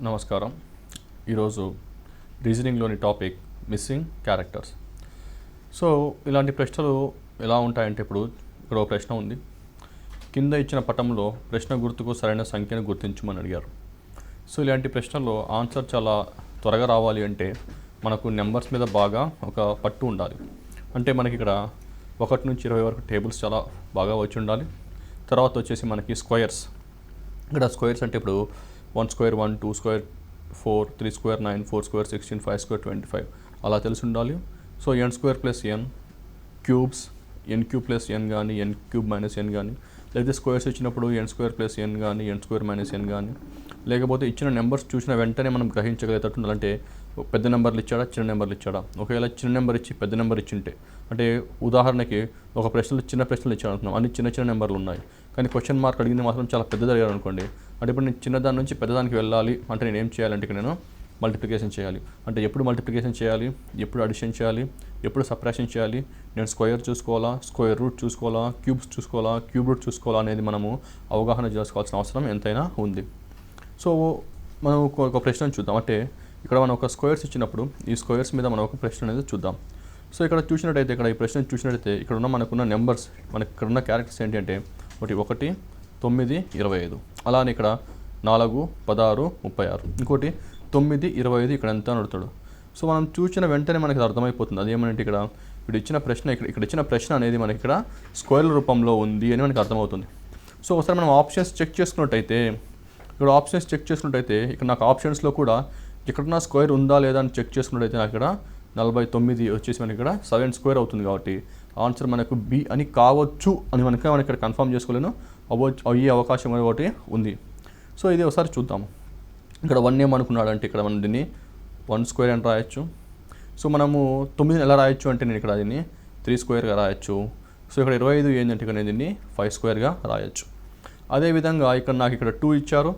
నమస్కారం. ఈరోజు రీజనింగ్లోని topic missing characters. So ఇలాంటి ప్రశ్నలు ఎలా ఉంటాయంటే, ఇప్పుడు ఇక్కడ ఒక ప్రశ్న ఉంది. కింద ఇచ్చిన పటంలో ప్రశ్న గుర్తుకు సరైన సంఖ్యను గుర్తించమని అడిగారు. సో ఇలాంటి ప్రశ్నల్లో ఆన్సర్ చాలా త్వరగా రావాలి అంటే మనకు నెంబర్స్ మీద బాగా ఒక పట్టు ఉండాలి. అంటే మనకి ఇక్కడ 1 నుంచి 20 వరకు టేబుల్స్ చాలా బాగా వచ్చి ఉండాలి. తర్వాత వచ్చేసి మనకి స్క్వేర్స్. ఇక్కడ స్క్వేర్స్ అంటే ఇప్పుడు 1 square 1, 2 square 4, 3 square 9, 4 square 16, 5 square 25 అలా తెలిసి ఉండాలి. So n square plus n cubes, n cube plus n కానీ, n క్యూబ్ మైనస్ n కానీ, లేకపోతే స్క్వేర్స్ ఇచ్చినప్పుడు n స్క్వేర్ ప్లస్ n కానీ, n స్క్వేర్ మైనస్ n కానీ, లేకపోతే ఇచ్చిన నెంబర్స్ చూసిన వెంటనే మనం గ్రహించగలిగేటట్టు ఉండాలంటే పెద్ద నెంబర్లు ఇచ్చాడా, చిన్న నెంబర్లు ఇచ్చాడా. ఒకవేళ చిన్న నెంబర్ ఇచ్చి పెద్ద నెంబర్ ఇచ్చింటే, అంటే ఉదాహరణకి ఒక చిన్న ప్రశ్నలు ఇచ్చాడు అనుకున్నాం, అన్ని చిన్న నెంబర్లు ఉన్నాయి, కానీ క్వశ్చన్ మార్క్ అడిగింది మాత్రం చాలా పెద్దది అడిగారు అనుకోండి. అంటే ఇప్పుడు నేను చిన్నదాని నుంచి పెద్దదానికి వెళ్ళాలి అంటే నేను ఏం చేయాలంటే ఇక్కడ నేను మల్టిప్లికేషన్ చేయాలి. అంటే ఎప్పుడు మల్టిప్లికేషన్ చేయాలి, ఎప్పుడు అడిషన్ చేయాలి, ఎప్పుడు సబ్ట్రాక్షన్ చేయాలి, నేను స్క్వేర్ చూసుకోవాలా, స్క్వేర్ రూట్ చూసుకోవాలా, క్యూబ్స్ చూసుకోవాలా, క్యూబ్ రూట్ చూసుకోవాలా అనేది మనము అవగాహన చేసుకోవాల్సిన అవసరం ఎంతైనా ఉంది. సో మనం ఒక ప్రశ్న చూద్దాం. అంటే ఇక్కడ మనం ఒక స్క్వేర్స్ ఇచ్చినప్పుడు ఈ స్క్వేర్స్ మీద మనం ఒక ప్రశ్న అనేది చూద్దాం. సో ఇక్కడ చూసినట్టయితే, ఇక్కడ ఈ ప్రశ్న చూసినట్టయితే ఇక్కడ మనకున్న నెంబర్స్, మనకి ఇక్కడ ఉన్న క్యారెక్టర్స్ ఏంటి అంటే 1, 9, 25. అలానే ఇక్కడ 4, 16, 36. ఇంకోటి 9, 25 ఇక్కడ ఎంత అని అడుగుతాడు. సో మనం చూసిన వెంటనే మనకి అర్థమైపోతుంది అదేమంటే ఇక్కడ ఇచ్చిన ప్రశ్న ఇక్కడ ఇచ్చిన ప్రశ్న అనేది మనకి ఇక్కడ స్క్వేర్ల రూపంలో ఉంది అని మనకి అర్థమవుతుంది. సో ఒకసారి మనం ఆప్షన్స్ చెక్ చేసుకున్నట్టయితే, ఇక్కడ నాకు ఆప్షన్స్లో కూడా ఎక్కడన్నా స్క్వేర్ ఉందా లేదా అని చెక్ చేసుకున్నట్టయితే నాకు ఇక్కడ 49 వచ్చేసి మనకి ఇక్కడ 7 స్క్వేర్ అవుతుంది. కాబట్టి ఆన్సర్ మనకు బి అని కావచ్చు అని మనం ఇక్కడ కన్ఫర్మ్ చేసుకోలేను, అయ్యే అవకాశం ఒకటి ఉంది. సో ఇది ఒకసారి చూద్దాము. ఇక్కడ 1 ఏమనుకున్నాడంటే ఇక్కడ మనం దీన్ని 1 స్క్వేర్ అని రాయొచ్చు. సో మనము 9 ఎలా రాయొచ్చు అంటే నేను ఇక్కడ దీన్ని 3 స్క్వేర్గా రాయొచ్చు. సో ఇక్కడ 25 ఏంటంటే ఇక్కడ నేను దీన్ని 5 స్క్వేర్గా రాయొచ్చు. అదేవిధంగా ఇక్కడ నాకు ఇక్కడ 2 ఇచ్చారు.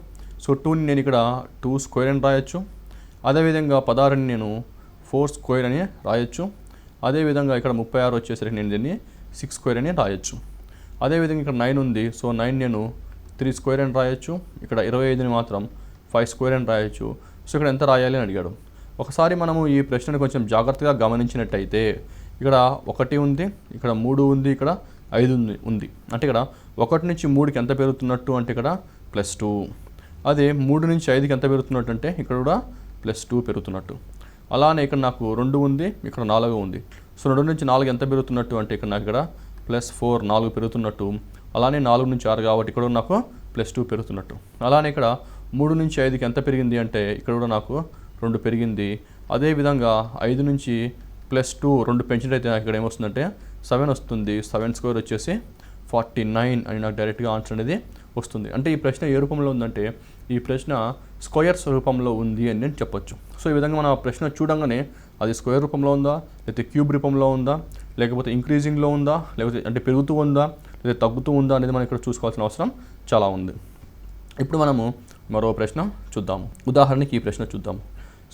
సో 2ని నేను ఇక్కడ 2 స్క్వేర్ అని రాయొచ్చు. అదేవిధంగా 16ని నేను 4 స్క్వేర్ అని రాయొచ్చు. అదేవిధంగా ఇక్కడ 36 వచ్చేసరికి నేను దీన్ని 6 స్క్వేర్ అని రాయొచ్చు. అదేవిధంగా ఇక్కడ 9 ఉంది. సో 9 నేను 3 స్క్వేర్ అని రాయొచ్చు. ఇక్కడ 25ని మాత్రం 5 స్క్వేర్ అని రాయొచ్చు. సో ఇక్కడ ఎంత రాయాలి అని అడిగాడు. ఒకసారి మనము ఈ ప్రశ్నను కొంచెం జాగ్రత్తగా గమనించినట్టయితే ఇక్కడ 1 ఉంది, ఇక్కడ 3 ఉంది, ఇక్కడ 5 ఉంది. అంటే ఇక్కడ 1 నుంచి 3కి ఎంత పెరుగుతున్నట్టు అంటే ఇక్కడ +2. అదే 3 నుంచి 5కి ఎంత పెరుగుతున్నట్టు అంటే ఇక్కడ కూడా +2 పెరుగుతున్నట్టు. అలానే ఇక్కడ నాకు 2 ఉంది, ఇక్కడ 4 ఉంది. సో 2 నుంచి 4 ఎంత పెరుగుతున్నట్టు అంటే ఇక్కడ నాకు ఇక్కడ +4 4 పెరుగుతున్నట్టు. అలానే 4 నుంచి 6 కాబట్టి ఇక్కడ నాకు +2 పెరుగుతున్నట్టు. అలానే ఇక్కడ 3 నుంచి 5కి ఎంత పెరిగింది అంటే ఇక్కడ కూడా నాకు 2 పెరిగింది. అదేవిధంగా 5 నుంచి +2 2 పెంచినట్టయితే నాకు ఇక్కడ ఏమొస్తుందంటే 7 వస్తుంది. 7 స్క్వేర్ వచ్చేసి 49 అని నాకు డైరెక్ట్గా ఆన్సర్ అనేది వస్తుంది. అంటే ఈ ప్రశ్న ఏ రూపంలో ఉందంటే ఈ ప్రశ్న స్క్వేర్స్ రూపంలో ఉంది అని నేను చెప్పొచ్చు. సో ఈ విధంగా మనం ఆ ప్రశ్న చూడంగానే అది స్క్వేర్ రూపంలో ఉందా, లేకపోతే క్యూబ్ రూపంలో ఉందా, లేకపోతే ఇంక్రీజింగ్లో ఉందా, లేకపోతే అంటే పెరుగుతూ ఉందా, లేదా తగ్గుతూ ఉందా అనేది మనం ఇక్కడ చూసుకోవాల్సిన అవసరం చాలా ఉంది. ఇప్పుడు మనము మరో ప్రశ్న చూద్దాము. ఉదాహరణకి ఈ ప్రశ్న చూద్దాము.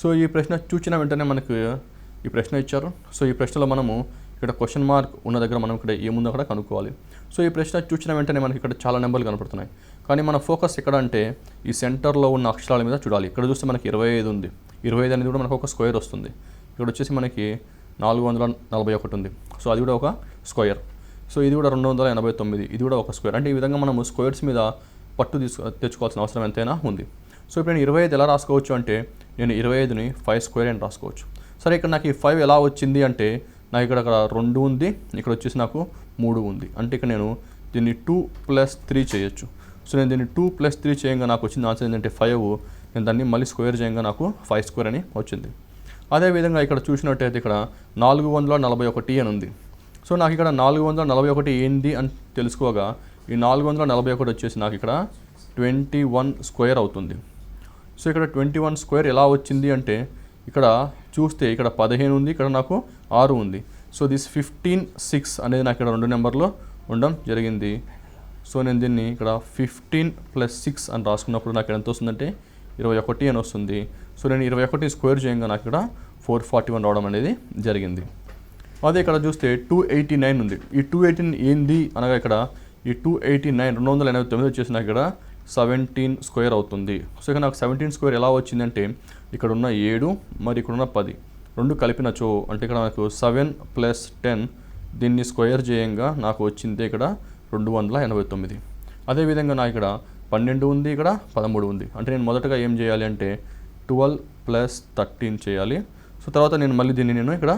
సో ఈ ప్రశ్న చూసిన వెంటనే మనకు ఈ ప్రశ్న ఇచ్చారు. సో ఈ ప్రశ్నలో మనము ఇక్కడ క్వశ్చన్ మార్క్ ఉన్న దగ్గర మనం ఇక్కడ ఏముందో అక్కడ కనుక్కోవాలి. సో ఈ ప్రశ్న చూసిన వెంటనే మనకి ఇక్కడ చాలా నెంబర్లు కనపడుతున్నాయి. కానీ మన ఫోకస్ ఎక్కడ అంటే ఈ సెంటర్లో ఉన్న అక్షరాల మీద చూడాలి. ఇక్కడ చూస్తే మనకి 25 ఉంది. 25 అనేది కూడా మనకు ఒక స్క్వేర్ వస్తుంది. ఇక్కడ వచ్చేసి మనకి 441 ఉంది. సో అది కూడా ఒక స్క్వేర్. సో ఇది కూడా 289, ఇది కూడా ఒక స్క్వేర్. అంటే ఈ విధంగా మనము స్క్వేర్స్ మీద పట్టు తెచ్చుకోవాల్సిన అవసరం ఎంతైనా ఉంది. సో ఇప్పుడు నేను 25 ఎలా రాసుకోవచ్చు అంటే నేను 25ని 5 స్క్వేర్ అని రాసుకోవచ్చు. సరే ఇక్కడ నాకు ఈ 5 ఎలా వచ్చింది అంటే నాకు ఇక్కడ 2 ఉంది, ఇక్కడ వచ్చేసి నాకు 3 ఉంది. అంటే ఇక్కడ నేను దీన్ని 2 + 3 చేయొచ్చు. సో నేను దీన్ని 2 + 3 చేయంగా నాకు వచ్చింది ఆన్సర్ ఏంటంటే 5. నేను దాన్ని మళ్ళీ స్క్వేర్ చేయంగా నాకు 5 స్క్వేర్ అని వచ్చింది. అదేవిధంగా ఇక్కడ చూసినట్టయితే ఇక్కడ 441 అని ఉంది. సో నాకు ఇక్కడ 441 ఏంది అని తెలుసుకోగా ఈ 441 వచ్చేసి నాకు ఇక్కడ 21 స్క్వేర్ అవుతుంది. సో ఇక్కడ 21 స్క్వేర్ ఎలా వచ్చింది అంటే ఇక్కడ చూస్తే ఇక్కడ 15 ఉంది, ఇక్కడ నాకు 6 ఉంది. సో దిస్ 15 6 అనేది నాకు ఇక్కడ 2 నెంబర్లో ఉండడం జరిగింది. సో నేను దీన్ని ఇక్కడ 15 + 6 అని రాసుకున్నప్పుడు నాకు ఎంత వస్తుందంటే 21 అని వస్తుంది. సో నేను 21 స్క్వేర్ చేయంగా నాకు ఇక్కడ 441 రావడం అనేది జరిగింది. అదే ఇక్కడ చూస్తే 289 ఉంది. ఈ 289 ఏంది అనగా ఇక్కడ ఈ 289 289 వచ్చేసి నాకు ఇక్కడ 17 స్క్వేర్ అవుతుంది. సో ఇక నాకు 17 స్క్వేర్ ఎలా వచ్చిందంటే ఇక్కడ ఉన్న 7 మరి ఇక్కడ ఉన్న 10 రెండు కలిపినచో అంటే ఇక్కడ నాకు 7 + 10 దీన్ని స్క్వేర్ చేయంగా నాకు వచ్చింది ఇక్కడ 289. అదేవిధంగా నాకు ఇక్కడ 12 ఉంది, ఇక్కడ 13 ఉంది. అంటే నేను మొదటగా ఏం చేయాలి అంటే 12 + 13 చేయాలి. సో తర్వాత నేను మళ్ళీ దీన్ని నేను ఇక్కడ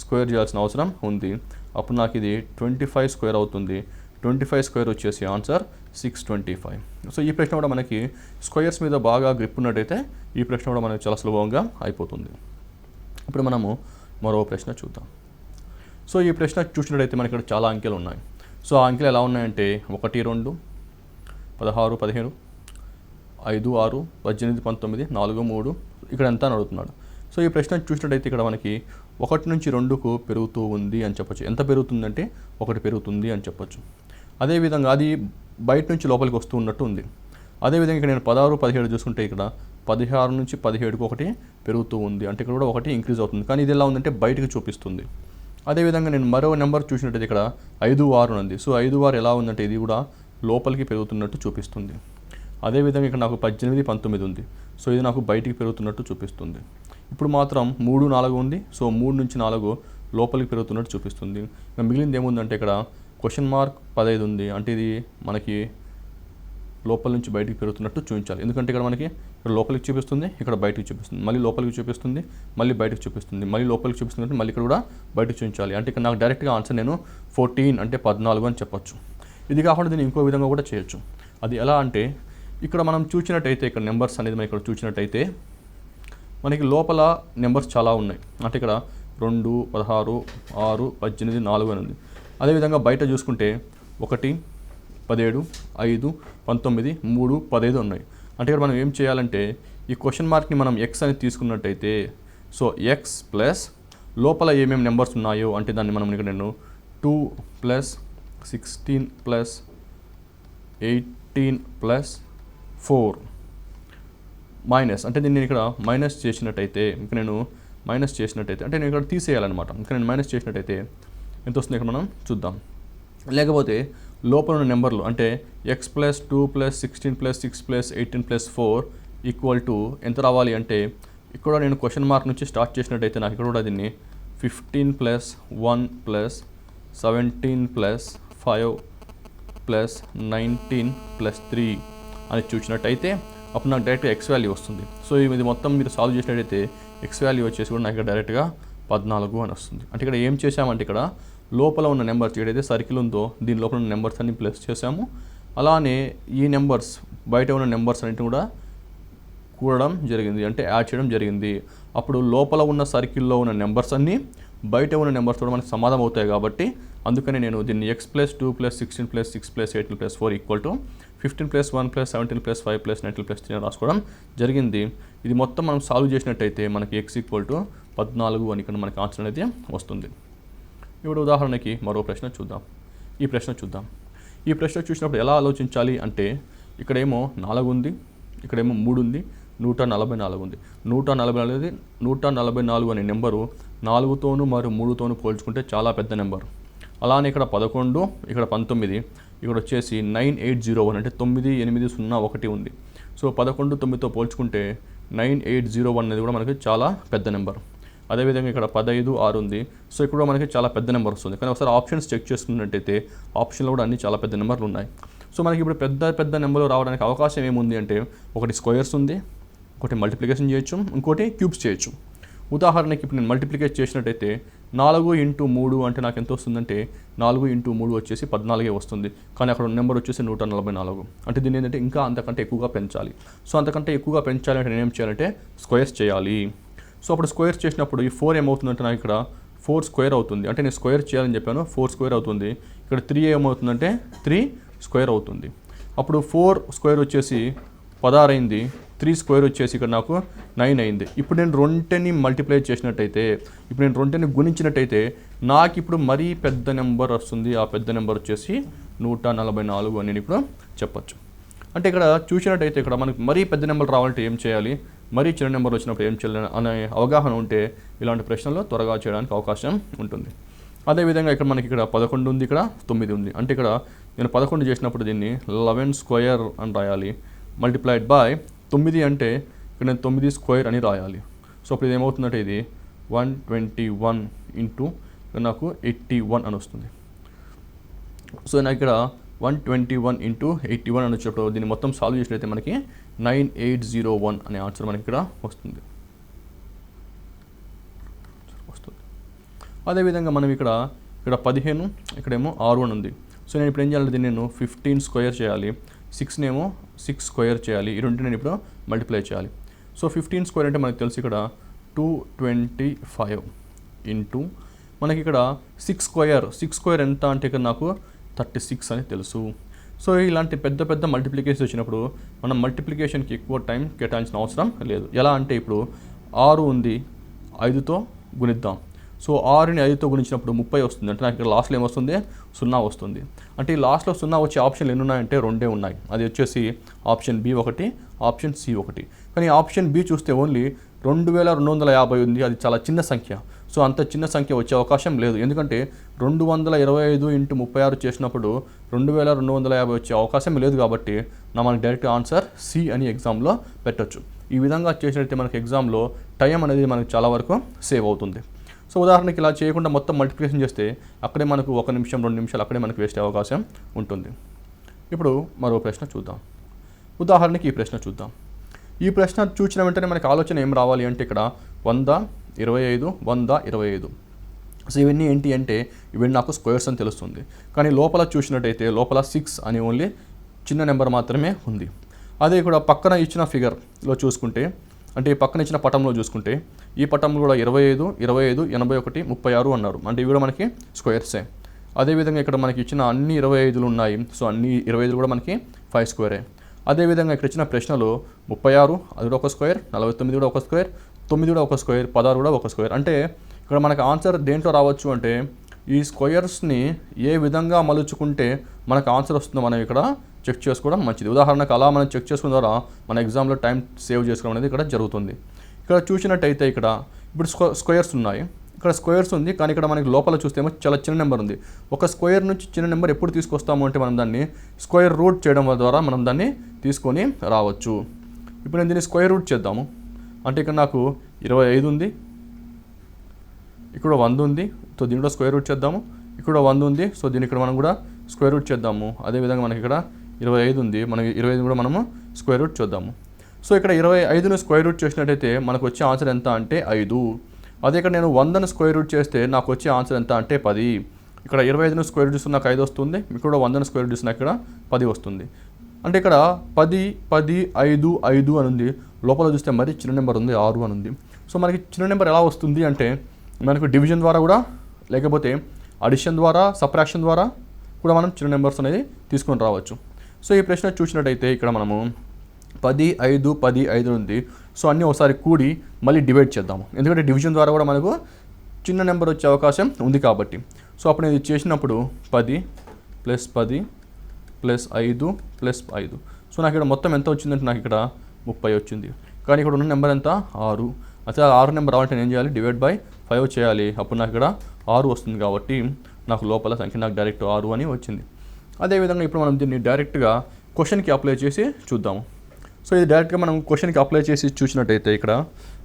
స్క్వేర్ చేయాల్సిన అవసరం ఉంది. అప్పుడు నాకు ఇది 25 స్క్వేర్ అవుతుంది. 25 స్క్వేర్ వచ్చేసి ఆన్సర్ 625. సో ఈ ప్రశ్న కూడా మనకి స్క్వేర్స్ మీద బాగా గ్రిప్ ఉన్నట్టయితే ఈ ప్రశ్న కూడా మనకి చాలా సులభంగా అయిపోతుంది. ఇప్పుడు మనము మరో ప్రశ్న చూద్దాం. సో ఈ ప్రశ్న చూసినట్టయితే మనకి ఇక్కడ చాలా అంకెలు ఉన్నాయి. సో ఆ అంకెలు ఎలా ఉన్నాయంటే 1, 2, 16, 17, 5, 6, 18, 19, 4, 3 ఇక్కడ ఎంత అని అడుగుతున్నాడు. సో ఈ ప్రశ్న చూసినట్టయితే ఇక్కడ మనకి 1 నుంచి 2కు పెరుగుతూ ఉంది అని చెప్పొచ్చు. ఎంత పెరుగుతుందంటే 1 పెరుగుతుంది అని చెప్పొచ్చు. అదేవిధంగా అది బయట నుంచి లోపలికి వస్తూ ఉన్నట్టు ఉంది. అదేవిధంగా ఇక్కడ నేను 16, 17 చూసుకుంటే ఇక్కడ 16 నుంచి 17కు 1 పెరుగుతూ ఉంది. అంటే ఇక్కడ కూడా 1 ఇంక్రీజ్ అవుతుంది. కానీ ఇది ఎలా ఉందంటే బయటకు చూపిస్తుంది. అదేవిధంగా నేను మరో నెంబర్ చూసినట్టయితే ఇక్కడ 5, 6 ఉంది. సో 5, 6 ఎలా ఉందంటే ఇది కూడా లోపలికి పెరుగుతున్నట్టు చూపిస్తుంది. అదేవిధంగా ఇక్కడ నాకు 18, 19 ఉంది. సో ఇది నాకు బయటికి పెరుగుతున్నట్టు చూపిస్తుంది. ఇప్పుడు మాత్రం 3, 4 ఉంది. సో 3 నుంచి 4 లోపలికి పెరుగుతున్నట్టు చూపిస్తుంది. ఇంకా మిగిలింది ఏముందంటే ఇక్కడ (15) ఉంది. అంటే ఇది మనకి లోపల నుంచి బయటికి పెరుగుతున్నట్టు చూపించాలి. ఎందుకంటే ఇక్కడ మనకి ఇక్కడ లోపలికి చూపిస్తుంది, ఇక్కడ బయటికి చూపిస్తుంది, మళ్ళీ లోపలికి చూపిస్తుంది, మళ్ళీ బయటికి చూపిస్తుంది, మళ్ళీ లోపలికి చూపిస్తుంది, అంటే మళ్ళీ ఇక్కడ కూడా బయటికి చూపించాలి. అంటే ఇక్కడ నాకు డైరెక్ట్గా ఆన్సర్ నేను 14 అంటే 14 అని చెప్పొచ్చు. ఇది కాకుండా దీన్ని ఇంకో విధంగా కూడా చేయొచ్చు. అది ఎలా అంటే ఇక్కడ మనం చూసినట్టయితే ఇక్కడ నెంబర్స్ అనేది మనం ఇక్కడ చూసినట్టయితే మనకి లోపల నెంబర్స్ చాలా ఉన్నాయి. అంటే ఇక్కడ 2, 16, 6, 18, 4 అని ఉంది. అదేవిధంగా బయట చూసుకుంటే 1, 17, 5, 19, 3, 15 ఉన్నాయి. అంటే ఇక్కడ మనం ఏం చేయాలంటే ఈ క్వశ్చన్ మార్క్ని మనం ఎక్స్ అని తీసుకున్నట్టయితే సో ఎక్స్ ప్లస్ లోపల ఏమేమి నెంబర్స్ ఉన్నాయో అంటే దాన్ని మనం ఇక్కడ నేను 2 + 16 + 18 + 4 మైనస్ అంటే దీన్ని ఇక్కడ మైనస్ చేసినట్టయితే ఇంకా నేను మైనస్ చేసినట్టయితే అంటే నేను ఇక్కడ తీసేయాలన్నమాట. ఇంకా నేను మైనస్ చేసినట్టయితే ఎంత వస్తుంది ఇక్కడ మనం చూద్దాం. లేకపోతే లోపల ఉన్న నెంబర్లు అంటే x + 2 + 16 + 6 + 18 + 4 = ఎంత రావాలి అంటే ఇక్కడ నేను క్వశ్చన్ మార్క్ నుంచి స్టార్ట్ చేసినట్టయితే నాకు ఇక్కడ కూడా దీన్ని 15 + 1 + 17 + 5 + 19 + 3 అని చూసినట్టయితే అప్పుడు నాకు డైరెక్ట్గా ఎక్స్ వాల్యూ వస్తుంది. సో ఇది మొత్తం మీరు సాల్వ్ చేసినట్టయితే ఎక్స్ వాల్యూ వచ్చేసి కూడా నాకు ఇక్కడ డైరెక్ట్గా 14 అని వస్తుంది. అంటే ఇక్కడ ఏం చేసామంటే ఇక్కడ లోపల ఉన్న నెంబర్స్ ఏదైతే సర్కిల్ ఉందో దీని లోపల ఉన్న నెంబర్స్ అన్ని ప్లస్ చేసాము. అలానే ఈ నెంబర్స్ బయట ఉన్న నెంబర్స్ అన్నింటిని కూడా కూడడం జరిగింది, అంటే యాడ్ చేయడం జరిగింది. అప్పుడు లోపల ఉన్న సర్కిల్లో ఉన్న నెంబర్స్ అన్నీ బయట ఉన్న నెంబర్స్ కూడా మనకు సమానం అవుతాయి. కాబట్టి అందుకని నేను దీన్ని x + 2 + 16 + 6 + 18 + 4 = 15 + 1 + 17 + 5 + 19 + 3 రాసుకోవడం జరిగింది. ఇది మొత్తం మనం సాల్వ్ చేసినట్టయితే మనకి x = 14 అని ఇక్కడ మనకి ఆన్సర్ అనేది వస్తుంది. ఇప్పుడు ఉదాహరణకి మరో ప్రశ్న చూద్దాం. ఈ ప్రశ్న చూసినప్పుడు ఎలా ఆలోచించాలి అంటే ఇక్కడేమో 4 ఉంది, ఇక్కడేమో 3 ఉంది, 144 ఉంది. 144 అనే నెంబరు 4తోనూ మరియు 3తోనూ పోల్చుకుంటే చాలా పెద్ద నెంబరు. అలానే ఇక్కడ 11, ఇక్కడ 19, ఇక్కడ వచ్చేసి 9801 అంటే 9801 ఉంది. సో 11, 9తో పోల్చుకుంటే 9801 అనేది కూడా మనకి చాలా పెద్ద నెంబర్. అదేవిధంగా ఇక్కడ 15, 6 ఉంది. సో ఇక్కడ కూడా మనకి చాలా పెద్ద నెంబర్ వస్తుంది. కానీ ఒకసారి ఆప్షన్స్ చెక్ చేసుకున్నట్టయితే ఆప్షన్లో కూడా అన్ని చాలా పెద్ద నెంబర్లు ఉన్నాయి. సో మనకి ఇప్పుడు పెద్ద నెంబర్లు రావడానికి అవకాశం ఏముంది అంటే ఒకటి స్క్వేర్స్ ఉంది, ఒకటి మల్టిప్లికేషన్ చేయొచ్చు, ఇంకోటి క్యూబ్స్ చేయొచ్చు. ఉదాహరణకి ఇప్పుడు నేను మల్టిప్లికేట్ చేసినట్టయితే 4 × 3 అంటే నాకు ఎంత వస్తుందంటే 4 × 3 వచ్చేసి 14 వస్తుంది. కానీ అక్కడ నెంబర్ వచ్చేసి 144. అంటే దీన్ని ఏంటంటే ఇంకా అంతకంటే ఎక్కువగా పెంచాలి. సో అంతకంటే ఎక్కువగా పెంచాలి అంటే నేనేం చేయాలంటే స్క్వేర్స్ చేయాలి. సో అప్పుడు స్క్వేర్స్ చేసినప్పుడు ఈ 4 ఏమవుతుందంటే నాకు ఇక్కడ 4 స్క్వేర్ అవుతుంది. అంటే నేను స్క్వేర్ చేయాలని చెప్పాను, 4 స్క్వేర్ అవుతుంది. ఇక్కడ 3 ఏమవుతుందంటే 3 స్క్వేర్ అవుతుంది. అప్పుడు 4 స్క్వేర్ వచ్చేసి 16 అయింది, 3 స్క్వేర్ వచ్చేసి ఇక్కడ నాకు 9 అయింది. ఇప్పుడు నేను 2ని మల్టిప్లై చేసినట్టయితే, ఇప్పుడు నేను 2ని గుణించినట్టయితే నాకు ఇప్పుడు మరీ పెద్ద నెంబర్ వస్తుంది. ఆ పెద్ద నెంబర్ వచ్చేసి 144 అని నేను ఇప్పుడు చెప్పచ్చు. అంటే ఇక్కడ చూసినట్టయితే ఇక్కడ మనకు మరీ పెద్ద నెంబర్ రావాలంటే ఏం చేయాలి, మరీ చిన్న నెంబర్ వచ్చినప్పుడు ఏం చేయాలి అనే అవగాహన ఉంటే ఇలాంటి ప్రశ్నలు త్వరగా చేయడానికి అవకాశం ఉంటుంది. అదేవిధంగా ఇక్కడ మనకి ఇక్కడ 11 ఉంది, ఇక్కడ 9 ఉంది. అంటే ఇక్కడ నేను 11 చేసినప్పుడు దీన్ని 11 స్క్వేర్ అని రాయాలి. మల్టిప్లైడ్ బై 9 అంటే ఇక్కడ నేను 9 స్క్వేర్ అని రాయాలి. సో అప్పుడు ఇది ఏమవుతుందంటే ఇది 121 ఇంటూ నాకు 81 అని వస్తుంది. సో నాకు ఇక్కడ 121 ఇంటూ 81 అని వచ్చినప్పుడు దీన్ని మొత్తం సాల్వ్ చేసినట్లయితే మనకి 9801 అనే ఆన్సర్ మనకి ఇక్కడ వస్తుంది. అదేవిధంగా మనం ఇక్కడ 15 ఇక్కడేమో 6 అని ఉంది. సో నేను ఇప్పుడు ఏం చేయాలి, దీన్ని నేను 15 స్క్వేర్ చేయాలి, 6నేమో 6 స్క్వేర్ చేయాలి. ఈ రెండు నేను ఇప్పుడు మల్టిప్లై చేయాలి. సో 15 స్క్వేర్ అంటే మనకు తెలుసు ఇక్కడ 225 ఇంటూ మనకి ఇక్కడ 6 స్క్వేర్ ఎంత అంటే ఇక్కడ నాకు 36 అని తెలుసు. సో ఇలాంటి పెద్ద పెద్ద మల్టిప్లికేషన్ వచ్చినప్పుడు మనం మల్టిప్లికేషన్కి ఎక్కువ టైం కేటాయించిన అవసరం లేదు. ఎలా అంటే ఇప్పుడు 6 ఉంది, 5తో గుణిద్దాం. సో 6ని 5తో గుణించినప్పుడు 30 వస్తుంది. అంటే నాకు ఇక్కడ లాస్ట్లో ఏమొస్తుంది, 0 వస్తుంది. అంటే ఈ లాస్ట్లో 0 వచ్చే ఆప్షన్లు ఎన్ని ఉన్నాయంటే 2 ఉన్నాయి. అది వచ్చేసి ఆప్షన్ బి ఒకటి, ఆప్షన్ సి ఒకటి. కానీ ఆప్షన్ బి చూస్తే ఓన్లీ 2250 ఉంది. అది చాలా చిన్న సంఖ్య. సో అంత చిన్న సంఖ్య వచ్చే అవకాశం లేదు. ఎందుకంటే 225 ఇంటూ 36 చేసినప్పుడు 2250 వచ్చే అవకాశం లేదు. కాబట్టి మనకి డైరెక్ట్ ఆన్సర్ సి అని ఎగ్జామ్లో పెట్టచ్చు. ఈ విధంగా చేసినట్లయితే మనకి ఎగ్జామ్లో టైం అనేది మనకు చాలా వరకు సేవ్ అవుతుంది. సో ఉదాహరణకి ఇలా చేయకుండా మొత్తం మల్టిప్లికేషన్ చేస్తే అక్కడే మనకు 1 నిమిషం 2 నిమిషాలు అక్కడే మనకు వేస్ట్ అయ్యే అవకాశం ఉంటుంది. ఇప్పుడు మరో ప్రశ్న చూద్దాం. ఉదాహరణకి ఈ ప్రశ్న చూద్దాం. ఈ ప్రశ్న చూసిన వెంటనే మనకి ఆలోచన ఏం రావాలి అంటే ఇక్కడ 100, 25, 100, 25. సో ఇవన్నీ ఏంటి అంటే ఇవన్నీ నాకు స్క్వేర్స్ అని తెలుస్తుంది. కానీ లోపల చూసినట్టయితే లోపల 6 అని ఓన్లీ చిన్న నెంబర్ మాత్రమే ఉంది. అదే కూడా పక్కన ఇచ్చిన ఫిగర్లో చూసుకుంటే, అంటే ఈ పక్కన ఇచ్చిన పటంలో చూసుకుంటే ఈ పటంలో కూడా 25, 81, 36 అన్నారు. అంటే ఇవి కూడా మనకి స్క్వేర్సే. అదేవిధంగా ఇక్కడ మనకి ఇచ్చిన అన్ని 25లు ఉన్నాయి. సో అన్ని 25లు కూడా మనకి 5 స్క్వేరే. అదేవిధంగా ఇక్కడ ఇచ్చిన ప్రశ్నలో 36 అది కూడా ఒక స్క్వేర్, 49 కూడా ఒక స్క్వేర్, 9 కూడా ఒక స్క్వేర్, 16 కూడా ఒక స్క్వేర్. అంటే ఇక్కడ మనకు ఆన్సర్ దేంట్లో రావచ్చు అంటే ఈ స్క్వేర్స్ని ఏ విధంగా మలుచుకుంటే మనకు ఆన్సర్ వస్తుందో మనం ఇక్కడ చెక్ చేసుకోవడం మంచిది. ఉదాహరణకు అలా మనం చెక్ చేసుకున్న ద్వారా మన ఎగ్జామ్లో టైం సేవ్ చేసుకోవడం అనేది ఇక్కడ జరుగుతుంది. ఇక్కడ చూసినట్టయితే ఇక్కడ ఇప్పుడు స్క్వేర్స్ ఉన్నాయి, ఇక్కడ స్క్వేర్స్ ఉంది. కానీ ఇక్కడ మనకి లోపల చూస్తేమో చాలా చిన్న నెంబర్ ఉంది. ఒక స్క్వేర్ నుంచి చిన్న నెంబర్ ఎప్పుడు తీసుకొస్తాము అంటే మనం దాన్ని స్క్వేర్ రూట్ చేయడం ద్వారా మనం దాన్ని తీసుకొని రావచ్చు. ఇప్పుడు నేను దీన్ని స్క్వేర్ రూట్ చేద్దాము. అంటే ఇక్కడ నాకు 25 ఉంది, ఇక్కడ 100 ఉంది. సో దీన్ని కూడా స్క్వేర్ రూట్ చేద్దాము. ఇక్కడ 100 ఉంది. సో దీన్ని ఇక్కడ మనం కూడా స్క్వేర్ రూట్ చేద్దాము. అదేవిధంగా మనకి ఇక్కడ 25 ఉంది, మనం 25 కూడా మనము స్క్వేర్ రూట్ చేద్దాము. సో ఇక్కడ 25ను స్క్వేర్ రూట్ చేసినట్టయితే మనకు వచ్చే ఆన్సర్ ఎంత అంటే 5. అదే ఇక్కడ నేను 100ను స్క్వేర్ రూట్ చేస్తే నాకు వచ్చే ఆన్సర్ ఎంత అంటే 10. ఇక్కడ 25ను స్క్వేర్ రూట్ చేస్తే నాకు 5 వస్తుంది. ఇక్కడ 100ను స్క్వేర్ రూట్ చేస్తే ఇక్కడ 10 వస్తుంది. అంటే ఇక్కడ 10, 10, 5, 5 అని ఉంది. లోపల చూస్తే మరి చిన్న నెంబర్ ఉంది, 6 అని ఉంది. సో మనకి చిన్న నెంబర్ ఎలా వస్తుంది అంటే మనకు డివిజన్ ద్వారా కూడా, లేకపోతే అడిషన్ ద్వారా, సబ్ట్రాక్షన్ ద్వారా కూడా మనం చిన్న నెంబర్స్ అనేది తీసుకొని రావచ్చు. సో ఈ ప్రశ్న చూసినట్టయితే ఇక్కడ మనము 10, 5, 10, 5 ఉంది. సో అన్నీ ఒకసారి కూడి మళ్ళీ డివైడ్ చేద్దాము. ఎందుకంటే డివిజన్ ద్వారా కూడా మనకు చిన్న నెంబర్ వచ్చే అవకాశం ఉంది కాబట్టి. సో అప్పుడు ఇది చేసినప్పుడు 10 + 10 + 5 + 5. సో నాకు ఇక్కడ మొత్తం ఎంత వచ్చిందంటే నాకు ఇక్కడ 30 వచ్చింది. కానీ ఇక్కడ ఉన్న నెంబర్ ఎంత 6. అసలు 6 నెంబర్ రావాలంటే నేను చేయాలి, డివైడ్ బై 5 చేయాలి. అప్పుడు నాకు ఇక్కడ 6 వస్తుంది. కాబట్టి నాకు లోపల సంఖ్య నాకు డైరెక్ట్ 6 అని వచ్చింది. అదేవిధంగా ఇప్పుడు మనం దీన్ని డైరెక్ట్గా క్వశ్చన్కి అప్లై చేసి చూద్దాము. సో ఇది డైరెక్ట్గా మనం క్వశ్చన్కి అప్లై చేసి చూసినట్టయితే ఇక్కడ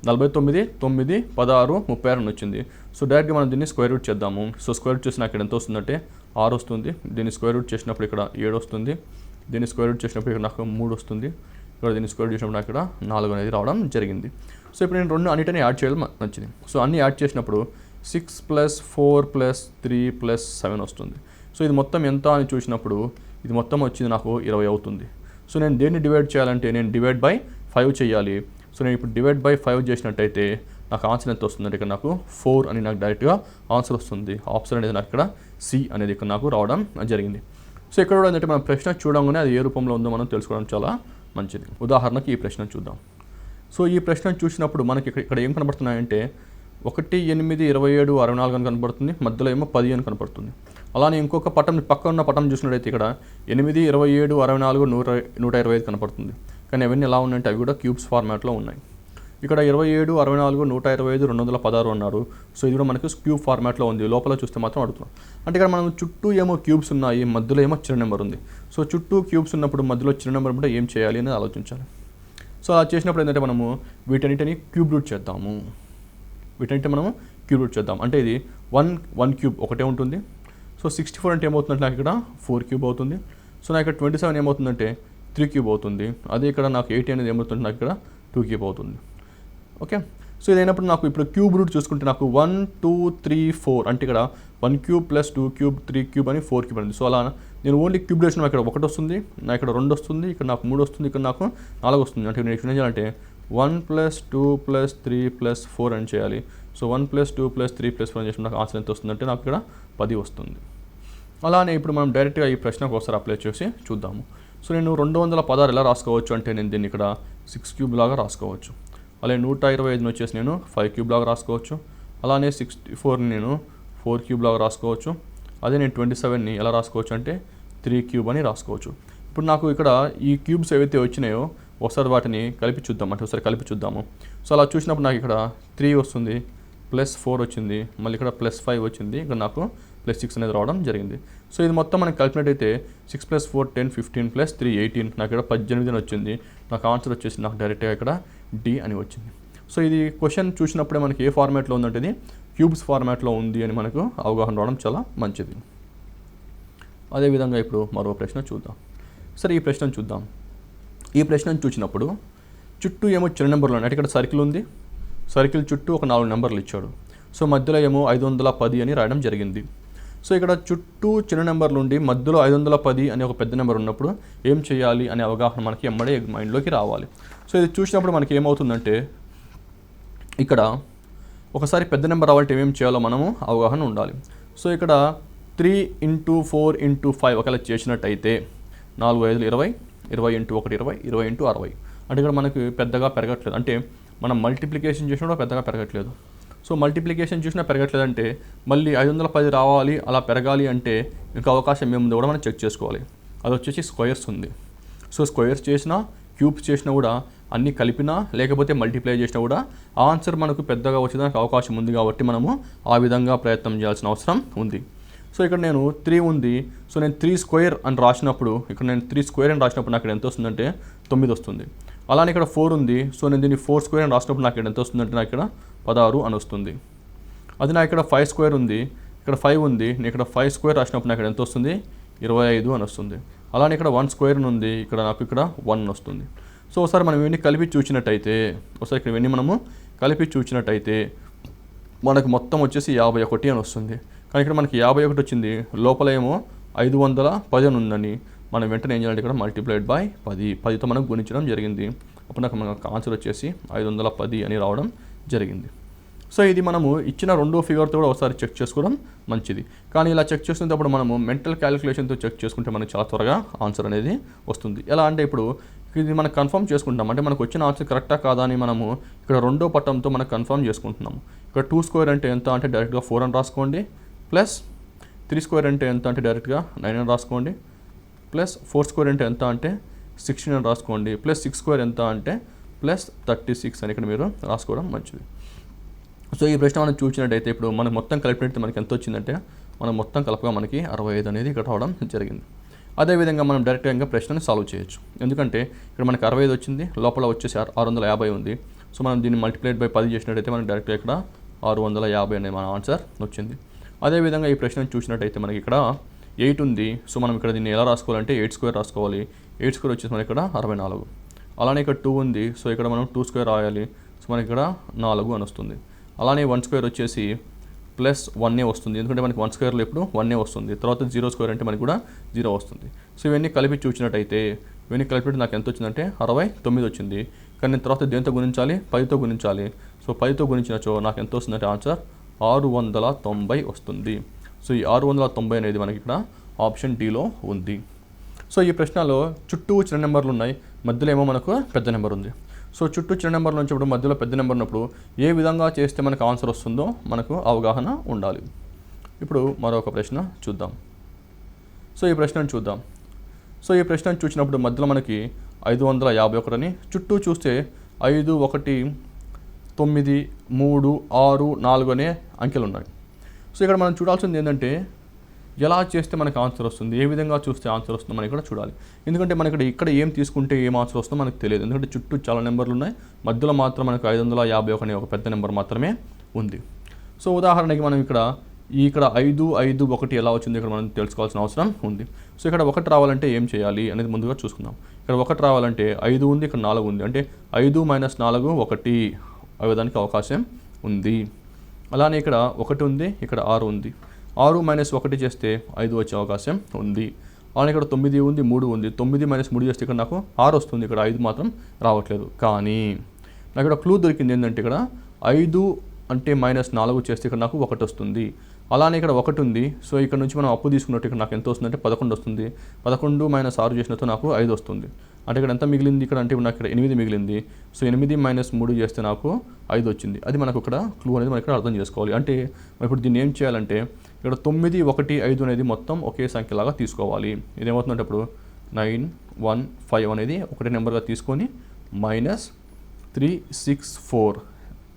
49, 9, 16, 36 వచ్చింది. సో డైరెక్ట్గా మనం దీన్ని స్క్వేర్ రూట్ చేద్దాము. సో స్క్వేర్ రూట్ చేసిన ఇక్కడ ఎంత వస్తుందంటే 6 వస్తుంది. దీన్ని స్క్వేర్ రూట్ చేసినప్పుడు ఇక్కడ 7 వస్తుంది. దీన్ని స్క్వేర్ రూట్ చేసినప్పుడు ఇక్కడ నాకు 3 వస్తుంది. ఇక్కడ దీన్ని స్క్వేర్ రూట్ చేసినప్పుడు నాకు ఇక్కడ 4 అనేది రావడం జరిగింది. సో ఇప్పుడు నేను అన్నిటిని యాడ్ చేయడం నచ్చింది. సో అన్నీ యాడ్ చేసినప్పుడు 6 + 4 + 3 + 7 వస్తుంది. సో ఇది మొత్తం ఎంత అని చూసినప్పుడు ఇది మొత్తం వచ్చింది నాకు 20 అవుతుంది. సో నేను దేన్ని డివైడ్ చేయాలంటే నేను డివైడ్ బై 5 చేయాలి. సో నేను ఇప్పుడు డివైడ్ బై 5 చేసినట్టయితే నాకు ఆన్సర్ ఎంత వస్తుందంటే ఇక్కడ నాకు 4 అని నాకు డైరెక్ట్గా ఆన్సర్ వస్తుంది. ఆప్షన్ అనేది నాకు ఇక్కడ సి అనేది ఇక్కడ నాకు రావడం జరిగింది. సో ఇక్కడ కూడా ఏంటంటే మన ప్రశ్న చూడంగానే అది ఏ రూపంలో ఉందో మనం తెలుసుకోవడం చాలా మంచిది. ఉదాహరణకి ఈ ప్రశ్న చూద్దాం. సో ఈ ప్రశ్న చూసినప్పుడు మనకి ఇక్కడ ఏం కనబడుతున్నాయంటే 1, 8, 27, 64 అని కనబడుతుంది. మధ్యలో ఏమో 10 అని కనబడుతుంది. అలానే ఇంకొక పటం పక్కన ఉన్న పటం చూసినట్టయితే ఇక్కడ 8, 27, 64, 125 కనపడుతుంది. కానీ అవన్నీ ఎలా ఉన్నాయంటే అవి కూడా క్యూబ్స్ ఫార్మాట్లో ఉన్నాయి. ఇక్కడ 27, 64, 125, 216 అన్నారు. సో ఇది కూడా మనకు క్యూబ్ ఫార్మాట్లో ఉంది. లోపల చూస్తే మాత్రం అడుగుతున్నాం. అంటే ఇక్కడ మనం చుట్టూ ఏమో క్యూబ్స్ ఉన్నాయి, మధ్యలో ఏమో చిన్న నెంబర్ ఉంది. సో చుట్టూ క్యూబ్స్ ఉన్నప్పుడు మధ్యలో చిన్న నెంబర్ ఉంటే ఏం చేయాలి అనేది ఆలోచించాలి. సో అలా చేసినప్పుడు ఏంటంటే మనము వీటన్నిటిని క్యూబ్ రూట్ చేద్దాము. మనము క్యూబ్ రూట్ చేద్దాం. అంటే ఇది 1 క్యూబ్ ఒకటే ఉంటుంది. సో 64 అంటే ఏమవుతుందంటే నాకు ఇక్కడ 4 క్యూబ్ అవుతుంది. సో నాకు ఇక్కడ 27 ఏమవుతుందంటే 3 క్యూబ్ అవుతుంది. అదే ఇక్కడ నాకు 80 అనేది ఏమవుతుంది, నాకు ఇక్కడ 2 క్యూబ్ అవుతుంది. ఓకే, సో ఇదైనప్పుడు నాకు ఇప్పుడు క్యూబ్ రూట్ చూసుకుంటే నాకు 1, 2, 3, 4 అంటే ఇక్కడ 1 క్యూబ్ ప్లస్ 2 క్యూబ్ 3 క్యూబ్ అని 4 క్యూబ్ ఉంది. సో అలా నేను ఓన్లీ క్యూబ్ రేషన్ ఇక్కడ 1 వస్తుంది, నాకు ఇక్కడ 2 వస్తుంది, ఇక్కడ నాకు 3 వస్తుంది, ఇక్కడ నాకు 4 వస్తుంది. అంటే నేను ఏం చేయాలంటే 1 + 2 + 3 + 4 అని చేయాలి. సో 1 + 2 + 3 + 4 అని చేసిన నాకు ఆన్సర్ ఎంత వస్తుందంటే నాకు ఇక్కడ 10 వస్తుంది. అలానే ఇప్పుడు మనం డైరెక్ట్గా ఈ ప్రశ్నకు ఒకసారి అప్లై చేసి చూద్దాము. సో నేను 216 ఎలా రాసుకోవచ్చు అంటే నేను దీన్ని ఇక్కడ 6 క్యూబ్ లాగా రాసుకోవచ్చు. అలాగే 125 వచ్చేసి నేను 5 క్యూబ్ లాగా రాసుకోవచ్చు. అలానే 64ని నేను 4 క్యూబ్ లాగా రాసుకోవచ్చు. అదే నేను 27ని ఎలా రాసుకోవచ్చు అంటే 3 క్యూబ్ అని రాసుకోవచ్చు. ఇప్పుడు నాకు ఇక్కడ ఈ క్యూబ్స్ ఏవైతే వచ్చినాయో ఒకసారి వాటిని కలిపి చూద్దాం. అంటే ఒకసారి కలిపి చూద్దాము. సో అలా చూసినప్పుడు నాకు ఇక్కడ 3 వస్తుంది, +4 వచ్చింది, మళ్ళీ ఇక్కడ +5 వచ్చింది, ఇక్కడ నాకు +6 అనేది రావడం జరిగింది. సో ఇది మొత్తం మనకి కలిపినట్టయితే 6 + 4 10, 15 + 3 18, నాకు ఇక్కడ 18 అని వచ్చింది. నాకు ఆన్సర్ వచ్చేసి నాకు డైరెక్ట్గా ఇక్కడ డి అని వచ్చింది. సో ఇది క్వశ్చన్ చూసినప్పుడే మనకి ఏ ఫార్మాట్లో ఉందంటే ఇది క్యూబ్స్ ఫార్మాట్లో ఉంది అని మనకు అవగాహన రావడం చాలా మంచిది. అదేవిధంగా ఇప్పుడు మరో ప్రశ్న చూద్దాం. సరే ఈ ప్రశ్నను చూద్దాం. ఈ ప్రశ్నను చూసినప్పుడు చుట్టూ ఏమో చిన్న నెంబర్లు ఉన్నాయి. అంటే ఇక్కడ సర్కిల్ ఉంది, సర్కిల్ చుట్టూ ఒక 4 నెంబర్లు ఇచ్చాడు. సో మధ్యలో ఏమో 510 అని రాయడం జరిగింది. సో ఇక్కడ చుట్టూ చిన్న నెంబర్లు ఉండి మధ్యలో 510 అనే ఒక పెద్ద నెంబర్ ఉన్నప్పుడు ఏం చేయాలి అనే అవగాహన మనకి ఎమ్మడే మైండ్లోకి రావాలి. సో ఇది చూసినప్పుడు మనకి ఏమవుతుందంటే ఇక్కడ ఒకసారి పెద్ద నెంబర్ రావాలంటే ఏమేమి చేయాలో మనము అవగాహన ఉండాలి. సో ఇక్కడ 3 × 4 × 5 ఒకవేళ చేసినట్టయితే 4 5 20, 20 × 1 20, 20 × 60. అంటే ఇక్కడ మనకి పెద్దగా పెరగట్లేదు. అంటే మనం మల్టిప్లికేషన్ చేసినా కూడా పెద్దగా పెరగట్లేదు. సో మల్టిప్లికేషన్ చూసినా పెరగట్లేదంటే మళ్ళీ 510 రావాలి, అలా పెరగాలి అంటే ఇంకా అవకాశం ఏముందో కూడా మనం చెక్ చేసుకోవాలి. అది వచ్చేసి స్క్వేర్స్ ఉంది. సో స్క్వేర్స్ చేసినా క్యూబ్స్ చేసినా కూడా అన్నీ కలిపినా లేకపోతే మల్టిప్లై చేసినా కూడా ఆన్సర్ మనకు పెద్దగా వచ్చేదానికి అవకాశం ఉంది. కాబట్టి మనము ఆ విధంగా ప్రయత్నం చేయాల్సిన అవసరం ఉంది. సో ఇక్కడ నేను 3 ఉంది. సో నేను 3 స్క్వేర్ అని రాసినప్పుడు ఇక్కడ నేను 3 స్క్వేర్ అని రాసినప్పుడు నాకు ఎంత వస్తుందంటే 9 వస్తుంది. అలానే ఇక్కడ 4 ఉంది. సో నేను దీన్ని 4 స్క్వేర్ అని రాసినప్పుడు నాకు ఎంత వస్తుందంటే నాకు ఇక్కడ 16 అని వస్తుంది. అది నాకు ఇక్కడ 5 స్క్వేర్ ఉంది, ఇక్కడ 5 ఉంది, నేను ఇక్కడ 5 స్క్వేర్ రాసినప్పుడు నాకు ఎంత వస్తుంది 25 అని వస్తుంది. అలానే ఇక్కడ 1 స్క్వేర్ ఉంది, ఇక్కడ నాకు ఇక్కడ 1 వస్తుంది. సో ఒకసారి మనం ఇవన్నీ కలిపి చూసినట్టయితే ఇక్కడ ఇవన్నీ మనము కలిపి చూసినట్టయితే మనకు మొత్తం వచ్చేసి 51 అని వస్తుంది. కానీ ఇక్కడ మనకి 51 వచ్చింది, లోపల ఏమో 510 అని ఉందని మనం వెంటనే ఏం చేయాలంటే ఇక్కడ మల్టిప్లైడ్ బై 10తో మనం గుణించడం జరిగింది. అప్పుడు మనకు ఆన్సర్ వచ్చేసి 510 అని రావడం జరిగింది. సో ఇది మనము ఇచ్చిన రెండో ఫిగర్తో కూడా ఒకసారి చెక్ చేసుకోవడం మంచిది. కానీ ఇలా చెక్ చేసుకునేటప్పుడు మనము మెంటల్ క్యాలిక్యులేషన్తో చెక్ చేసుకుంటే మనకు చాలా త్వరగా ఆన్సర్ అనేది వస్తుంది. ఎలా అంటే ఇప్పుడు ఇది మనం కన్ఫర్మ్ చేసుకుంటాం. అంటే మనకు వచ్చిన ఆన్సర్ కరెక్టా కాదా అని మనము ఇక్కడ రెండో పట్టంతో మనం కన్ఫర్మ్ చేసుకుంటున్నాము. ఇక్కడ 2 స్క్వేర్ అంటే ఎంత అంటే డైరెక్ట్గా 4 అని రాసుకోండి, ప్లస్ 3 స్క్వేర్ అంటే ఎంత అంటే డైరెక్ట్గా 9 అని రాసుకోండి, ప్లస్ 4 స్క్వేర్ అంటే ఎంత అంటే 16 అని రాసుకోండి, ప్లస్ 6 స్క్వేర్ ఎంత అంటే ప్లస్ 36 అని ఇక్కడ మీరు రాసుకోవడం మంచిది. సో ఈ ప్రశ్న మనం చూసినట్టయితే ఇప్పుడు మనం మొత్తం కలిపినట్టు మనకి ఎంత వచ్చిందంటే మనం మొత్తం కలపగా మనకి 65 అనేది ఇక్కడ రావడం జరిగింది. అదేవిధంగా మనం డైరెక్ట్గా ఇంకా ప్రశ్నని సాల్వ్ చేయొచ్చు. ఎందుకంటే ఇక్కడ మనకి 65 వచ్చింది, లోపల వచ్చేసి 650 ఉంది. సో మనం దీన్ని మల్టిప్లైడ్ బై 10 చేసినట్టయితే మనకి డైరెక్ట్గా ఇక్కడ 650 అనే మన ఆన్సర్ వచ్చింది. అదేవిధంగా ఈ ప్రశ్నను చూసినట్టయితే మనకి ఇక్కడ 8 ఉంది. సో మనం ఇక్కడ దీన్ని ఎలా రాసుకోవాలంటే 8 స్క్వేర్ రాసుకోవాలి. 8 స్క్వేర్ వచ్చేసి మనకి ఇక్కడ 64. అలానే ఇక్కడ 2 ఉంది. సో ఇక్కడ మనం 2 స్క్వేర్ రాయాలి. సో మనకి ఇక్కడ 4 అని వస్తుంది. అలానే 1 స్క్వేర్ వచ్చేసి ప్లస్ 1 వస్తుంది. ఎందుకంటే మనకి 1 స్క్వేర్లో ఇప్పుడు 1 వస్తుంది. తర్వాత 0 స్క్వేర్ అంటే మనకి కూడా 0 వస్తుంది. సో ఇవన్నీ కలిపి చూసినట్టయితే ఇవన్నీ కలిపి నాకు ఎంత వచ్చిందంటే 69 వచ్చింది. కానీ నేను తర్వాత దేంతో గుణించాలి, 10తో గుణించాలి. సో 10తో గుణించినచో నాకు ఎంత వస్తుందంటే ఆన్సర్ 690 వస్తుంది. సో ఈ 690 అనేది మనకి ఇక్కడ ఆప్షన్ డీలో ఉంది. సో ఈ ప్రశ్నలో చుట్టూ చిన్న నెంబర్లు ఉన్నాయి, మధ్యలో ఏమో మనకు పెద్ద నెంబర్ ఉంది. సో చుట్టూ చిన్న నెంబర్లు వచ్చినప్పుడు మధ్యలో పెద్ద నెంబర్ ఉన్నప్పుడు ఏ విధంగా చేస్తే మనకు ఆన్సర్ వస్తుందో మనకు అవగాహన ఉండాలి. ఇప్పుడు మరొక ప్రశ్న చూద్దాం. సో ఈ ప్రశ్నను చూద్దాం. సో ఈ ప్రశ్నను చూసినప్పుడు మధ్యలో మనకి 551 అని, చుట్టూ చూస్తే 5 1 9, 3, 6, 4 అనే అంకెలు ఉన్నాయి. సో ఇక్కడ మనం చూడాల్సింది ఏంటంటే ఎలా చేస్తే మనకు ఆన్సర్ వస్తుంది, ఏ విధంగా చూస్తే ఆన్సర్ వస్తుందో మనం ఇక్కడ చూడాలి. ఎందుకంటే మనకి ఇక్కడ ఏం తీసుకుంటే ఏం ఆన్సర్ వస్తుందో మనకు తెలియదు. ఎందుకంటే చుట్టూ చాలా నెంబర్లు ఉన్నాయి, మధ్యలో మాత్రం మనకు 551 అనే ఒక పెద్ద నెంబర్ మాత్రమే ఉంది. సో ఉదాహరణకి మనం ఇక్కడ 5, 5, 1 ఎలా వచ్చింది ఇక్కడ మనం తెలుసుకోవాల్సిన అవసరం ఉంది. సో ఇక్కడ 1 రావాలంటే ఏం చేయాలి అనేది ముందుగా చూసుకుందాం. ఇక్కడ 1 రావాలంటే 5 ఉంది, ఇక్కడ 4 ఉంది, అంటే 5 - 4 1 అవ్వడానికి అవకాశం ఉంది. అలానే ఇక్కడ 1 ఉంది, ఇక్కడ 6 ఉంది, 6 - 1 చేస్తే 5 వచ్చే అవకాశం ఉంది. అలానే ఇక్కడ 9 ఉంది, 3 ఉంది, 9 - 3 చేస్తే ఇక్కడ నాకు 6 వస్తుంది, ఇక్కడ 5 మాత్రం రావట్లేదు. కానీ నాకు ఇక్కడ క్లూ దొరికింది ఏంటంటే ఇక్కడ 5 అంటే -4 చేస్తే ఇక్కడ నాకు 1 వస్తుంది. అలానే ఇక్కడ 1 ఉంది, సో ఇక్కడ నుంచి మనం అప్పు తీసుకున్నట్టు ఇక్కడ నాకు ఎంత వస్తుందంటే 11 వస్తుంది. 11 - 6 చేసినట్టు నాకు 5 వస్తుంది. అంటే ఇక్కడ ఎంత మిగిలింది ఇక్కడ అంటే నాకు ఇక్కడ 8 మిగిలింది. సో 8 - 3 చేస్తే నాకు 5 వచ్చింది. అది మనకు ఇక్కడ క్లూ అనేది మనం ఇక్కడ అర్థం చేసుకోవాలి. అంటే ఇప్పుడు దీన్ని ఏం చేయాలంటే ఇక్కడ 9, 1, 5 అనేది మొత్తం ఒకే సంఖ్యలాగా తీసుకోవాలి. ఇదేమవుతుందంటే ఇప్పుడు 9, 1, 5 అనేది ఒకటే నెంబర్గా తీసుకొని -3, 6, 4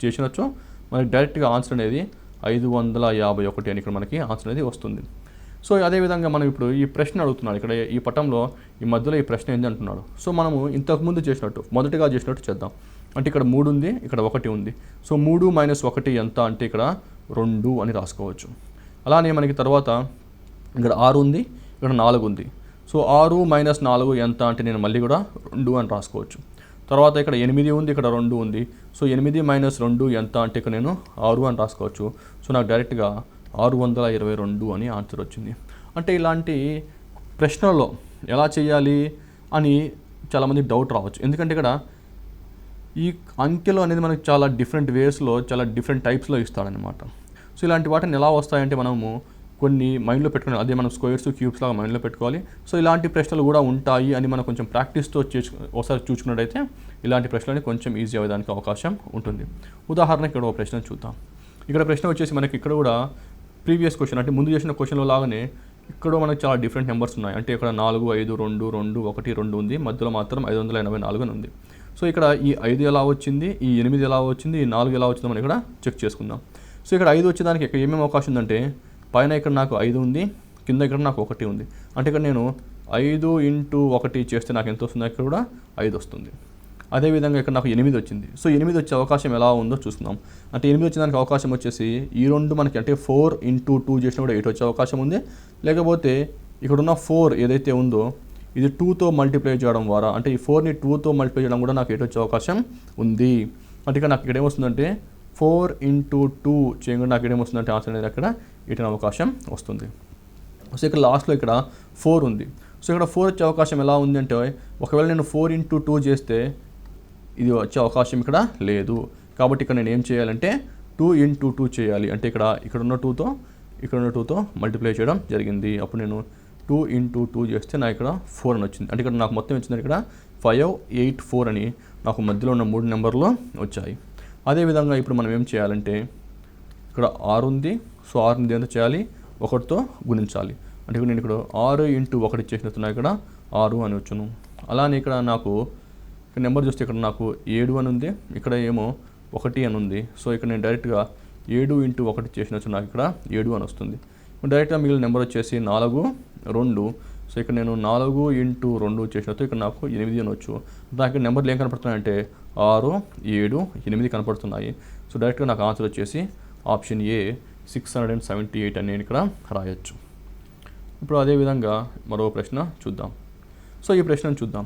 చేసినచ్చు మనకి డైరెక్ట్గా ఆన్సర్ అనేది 551 అని ఇక్కడ మనకి ఆన్సర్ అనేది వస్తుంది. సో అదేవిధంగా మనం ఇప్పుడు ఈ ప్రశ్న అడుగుతున్నాడు. ఇక్కడ ఈ పటంలో ఈ మధ్యలో ఈ ప్రశ్న ఏంటి అంటున్నాడు. సో మనము ఇంతకుముందు చేసినట్టు మొదటిగా చేసినట్టు చేద్దాం. అంటే ఇక్కడ 3 ఉంది, ఇక్కడ 1 ఉంది. సో 3 - 1 ఎంత అంటే ఇక్కడ 2 అని రాసుకోవచ్చు. అలానే మనకి తర్వాత ఇక్కడ 6 ఉంది, ఇక్కడ 4 ఉంది. సో 6 - 4 ఎంత అంటే నేను మళ్ళీ కూడా 2 అని రాసుకోవచ్చు. తర్వాత ఇక్కడ 8 ఉంది, ఇక్కడ 2 ఉంది. సో 8 - 2 ఎంత అంటే ఇక్కడ నేను 6 అని రాసుకోవచ్చు. సో నాకు డైరెక్ట్గా 622 అని ఆన్సర్ వచ్చింది. అంటే ఇలాంటి ప్రశ్నల్లో ఎలా చేయాలి అని చాలామంది డౌట్ రావచ్చు. ఎందుకంటే ఇక్కడ ఈ అంకెలు అనేది మనకు చాలా డిఫరెంట్ వేస్లో, చాలా డిఫరెంట్ టైప్స్లో ఇస్తాడనమాట. సో ఇలాంటి వాటిని ఎలా వస్తాయంటే మనము కొన్ని మైండ్లో పెట్టుకుని, అదే మనం స్క్వేర్స్, క్యూబ్స్ లాగా మైండ్లో పెట్టుకోవాలి. సో ఇలాంటి ప్రశ్నలు కూడా ఉంటాయి అని మనం కొంచెం ప్రాక్టీస్తో ఒకసారి చూసుకున్నట్టయితే ఇలాంటి ప్రశ్నలని కొంచెం ఈజీ అవ్వడానికి అవకాశం ఉంటుంది. ఉదాహరణకి ఇక్కడ ఒక ప్రశ్న చూద్దాం. ఇక్కడ ప్రశ్న వచ్చేసి మనకి ఇక్కడ కూడా ప్రీవియస్ క్వశ్చన్ అంటే ముందు చేసిన క్వశ్చన్లో లాగానే ఇక్కడ మనకు చాలా డిఫరెంట్ నెంబర్స్ ఉన్నాయి. అంటే ఇక్కడ 4, 5, 2, 2, 1, 2 ఉంది, మధ్యలో మాత్రం 584 అని ఉంది. సో ఇక్కడ ఈ 5 ఎలా వచ్చింది, ఈ 8 ఎలా వచ్చింది, ఈ 4 ఎలా వచ్చిందో మనం ఇక్కడ చెక్ చేసుకుందాం. సో ఇక్కడ 5 వచ్చేదానికి ఇక్కడ ఏమేమి అవకాశం ఉందంటే పైన ఇక్కడ నాకు 5 ఉంది, కింద ఇక్కడ నాకు 1 ఉంది. అంటే ఇక్కడ నేను 5 × 1 చేస్తే నాకు ఎంత వస్తుంది, ఇక్కడ కూడా 5 వస్తుంది. అదేవిధంగా ఇక్కడ నాకు 8 వచ్చింది. సో 8 వచ్చే అవకాశం ఎలా ఉందో చూస్తున్నాం. అంటే 8 వచ్చేదానికి అవకాశం వచ్చేసి ఈ 2 మనకి అంటే 4 × 2 చేసినా కూడా 8 వచ్చే అవకాశం ఉంది. లేకపోతే ఇక్కడున్న 4 ఏదైతే ఉందో ఇది 2తో మల్టిప్లై చేయడం ద్వారా, అంటే ఈ 4ని 2తో మల్టిప్లై చేయడం కూడా నాకు 8 వచ్చే అవకాశం ఉంది. అంటే ఇక్కడ నాకు ఇక్కడ ఏమొస్తుందంటే 4 × 2 చేయకుండా నాకు ఇక్కడ ఏమొస్తుందంటే ఆన్సర్ అనేది అక్కడ 8 అవకాశం వస్తుంది. సో ఇక్కడ లాస్ట్లో ఇక్కడ 4 ఉంది. సో ఇక్కడ 4 వచ్చే అవకాశం ఎలా ఉంది అంటే ఒకవేళ నేను 4 × 2 చేస్తే ఇది వచ్చే అవకాశం ఇక్కడ లేదు. కాబట్టి ఇక్కడ నేను ఏం చేయాలంటే 2 × 2 చేయాలి. అంటే ఇక్కడున్న 2తో మల్టిప్లై చేయడం జరిగింది. అప్పుడు నేను 2 × 2 చేస్తే నాకు ఇక్కడ 4 అని వచ్చింది. అంటే ఇక్కడ నాకు మొత్తం వచ్చింది ఇక్కడ 584 అని నాకు మధ్యలో ఉన్న 3 నెంబర్లు వచ్చాయి. అదేవిధంగా ఇప్పుడు మనం ఏం చేయాలంటే ఇక్కడ 6 ఉంది. సో 6ని ఎంత చేయాలి, 1తో గుణించాలి. అంటే నేను ఇక్కడ 6 × 1 చేసినట్టు ఇక్కడ 6 అని వచ్చును. అలానే ఇక్కడ నాకు ఇక్కడ నెంబర్ చూస్తే ఇక్కడ నాకు 7 అని ఉంది, ఇక్కడ ఏమో 1 అని ఉంది. సో ఇక్కడ నేను డైరెక్ట్గా 7 × 1 చేసినట్టు నాకు ఇక్కడ 7 అని వస్తుంది. డైరెక్ట్గా మిగిలిన నెంబర్ వచ్చేసి 4, 2. సో ఇక్కడ నేను 4 × 2 చేసినట్టు ఇక్కడ నాకు 8 అని వచ్చు. నాకు ఇక్కడ నెంబర్లు ఏం కనపడుతున్నాయంటే 6, 7, 8 కనపడుతున్నాయి. సో డైరెక్ట్గా నాకు ఆన్సర్ వచ్చేసి ఆప్షన్ ఏ 678 అని నేను ఇక్కడ రాయొచ్చు. ఇప్పుడు అదేవిధంగా మరో ప్రశ్న చూద్దాం. సో ఈ ప్రశ్నను చూద్దాం.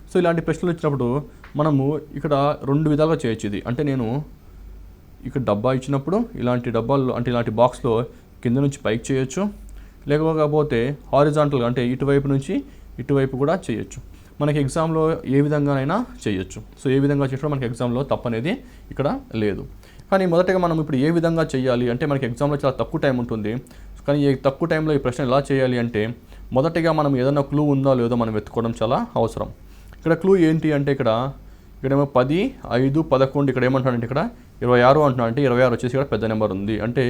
సో ఇలాంటి ప్రశ్నలు వచ్చినప్పుడు మనము ఇక్కడ 2 విధాలుగా చేయొచ్చు. ఇది అంటే నేను ఇక్కడ డబ్బా ఇచ్చినప్పుడు ఇలాంటి డబ్బాల్లో అంటే ఇలాంటి బాక్స్లో కింద నుంచి పైకి చేయొచ్చు, లేకపోతే హారిజాంటల్గా అంటే ఇటువైపు నుంచి ఇటువైపు కూడా చేయొచ్చు. మనకి ఎగ్జామ్లో ఏ విధంగానైనా చేయొచ్చు. సో ఏ విధంగా చేసినా మనకి ఎగ్జామ్లో తప్పనేది ఇక్కడ లేదు. కానీ మొదటగా మనం ఇప్పుడు ఏ విధంగా చేయాలి అంటే మనకి ఎగ్జామ్లో చాలా తక్కువ టైం ఉంటుంది. కానీ ఈ తక్కువ టైంలో ఈ ప్రశ్న ఎలా చేయాలి అంటే మొదటగా మనం ఏదైనా క్లూ ఉందో లేదో మనం వెతుక్కోవడం చాలా అవసరం. ఇక్కడ క్లూ ఏంటి అంటే ఇక్కడేమో 10, 5, 11 ఇక్కడ ఏమంటున్నాడంటే ఇక్కడ 26 అంటున్నాడు. అంటే 26 వచ్చేసి ఇక్కడ పెద్ద నెంబర్ ఉంది, అంటే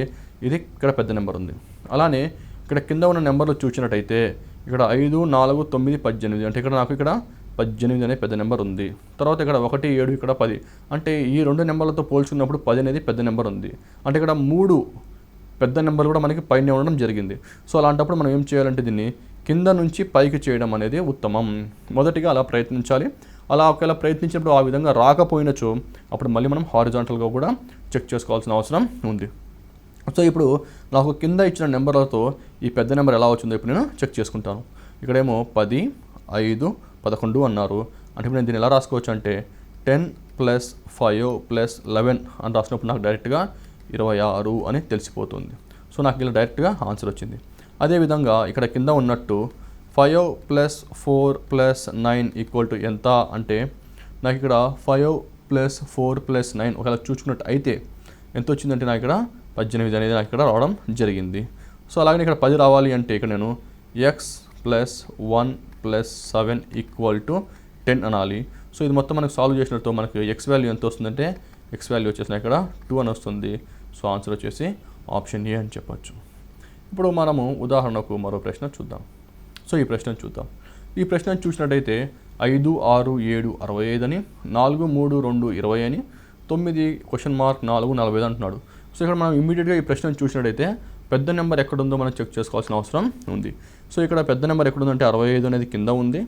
ఇది ఇక్కడ పెద్ద నెంబర్ ఉంది. అలానే ఇక్కడ కింద ఉన్న నెంబర్లు చూసినట్టయితే ఇక్కడ 5, 4, 9, 18 అంటే ఇక్కడ నాకు ఇక్కడ 18 అనే పెద్ద నెంబర్ ఉంది. తర్వాత ఇక్కడ 1, 7 ఇక్కడ 10. అంటే ఈ 2 నెంబర్లతో పోల్చుకున్నప్పుడు 10 అనేది పెద్ద నెంబర్ ఉంది. అంటే ఇక్కడ 3 పెద్ద నెంబర్లు కూడా మనకి పైనే ఉండడం జరిగింది. సో అలాంటప్పుడు మనం ఏం చేయాలంటే దీన్ని కింద నుంచి పైకి చేయడం అనేది ఉత్తమం. మొదటిగా అలా ప్రయత్నించాలి. అలా ఒకవేళ ప్రయత్నించినప్పుడు ఆ విధంగా రాకపోయినచో అప్పుడు మళ్ళీ మనం హారిజాంటల్గా కూడా చెక్ చేసుకోవాల్సిన అవసరం ఉంది. సో ఇప్పుడు నాకు కింద ఇచ్చిన నెంబర్లతో ఈ పెద్ద నెంబర్ ఎలా వచ్చిందో ఇప్పుడు నేను చెక్ చేసుకుంటాను. ఇక్కడేమో 10, 5, 11 అన్నారు. అంటే ఇప్పుడు నేను దీన్ని ఎలా రాసుకోవచ్చు అంటే 10 + 5 + 11 అని రాసినప్పుడు నాకు డైరెక్ట్గా 26 అని తెలిసిపోతుంది. సో నాకు ఇలా డైరెక్ట్గా ఆన్సర్ వచ్చింది. అదేవిధంగా ఇక్కడ కింద ఉన్నట్టు 5 + 4 + 9 = ఎంత అంటే నాకు ఇక్కడ 5 + 4 + 9 ఒకవేళ చూసుకున్నట్టు అయితే ఎంత వచ్చిందంటే నాకు ఇక్కడ 18 అనేది నాకు ఇక్కడ రావడం జరిగింది. సో అలాగే ఇక్కడ 10 రావాలి అంటే ఇక్కడ నేను x + 1 + 7 = 10 అనాలి. సో ఇది మొత్తం మనకు సాల్వ్ చేసినట్టు మనకు x వాల్యూ ఎంత వస్తుందంటే x వాల్యూ వచ్చేసి ఇక్కడ 2 అని వస్తుంది. సో ఆన్సర్ వచ్చేసి ఆప్షన్ ఏ అని చెప్పొచ్చు. ఇప్పుడు మనము ఉదాహరణకు మరో ప్రశ్న చూద్దాం. సో ఈ ప్రశ్నను చూద్దాం. ఈ ప్రశ్నను చూసినట్టయితే 5, 6, 7 65 అని, 4, 3, 2 20 అని, 9 (4 45 అంటున్నాడు. సో ఇక్కడ మనం ఇమీడియట్గా ఈ ప్రశ్నను చూసినట్టయితే పెద్ద నెంబర్ ఎక్కడుందో మనం చెక్ చేసుకోవాల్సిన అవసరం ఉంది. సో ఇక్కడ పెద్ద నెంబర్ ఎక్కడుందంటే 65 అనేది కింద ఉంది.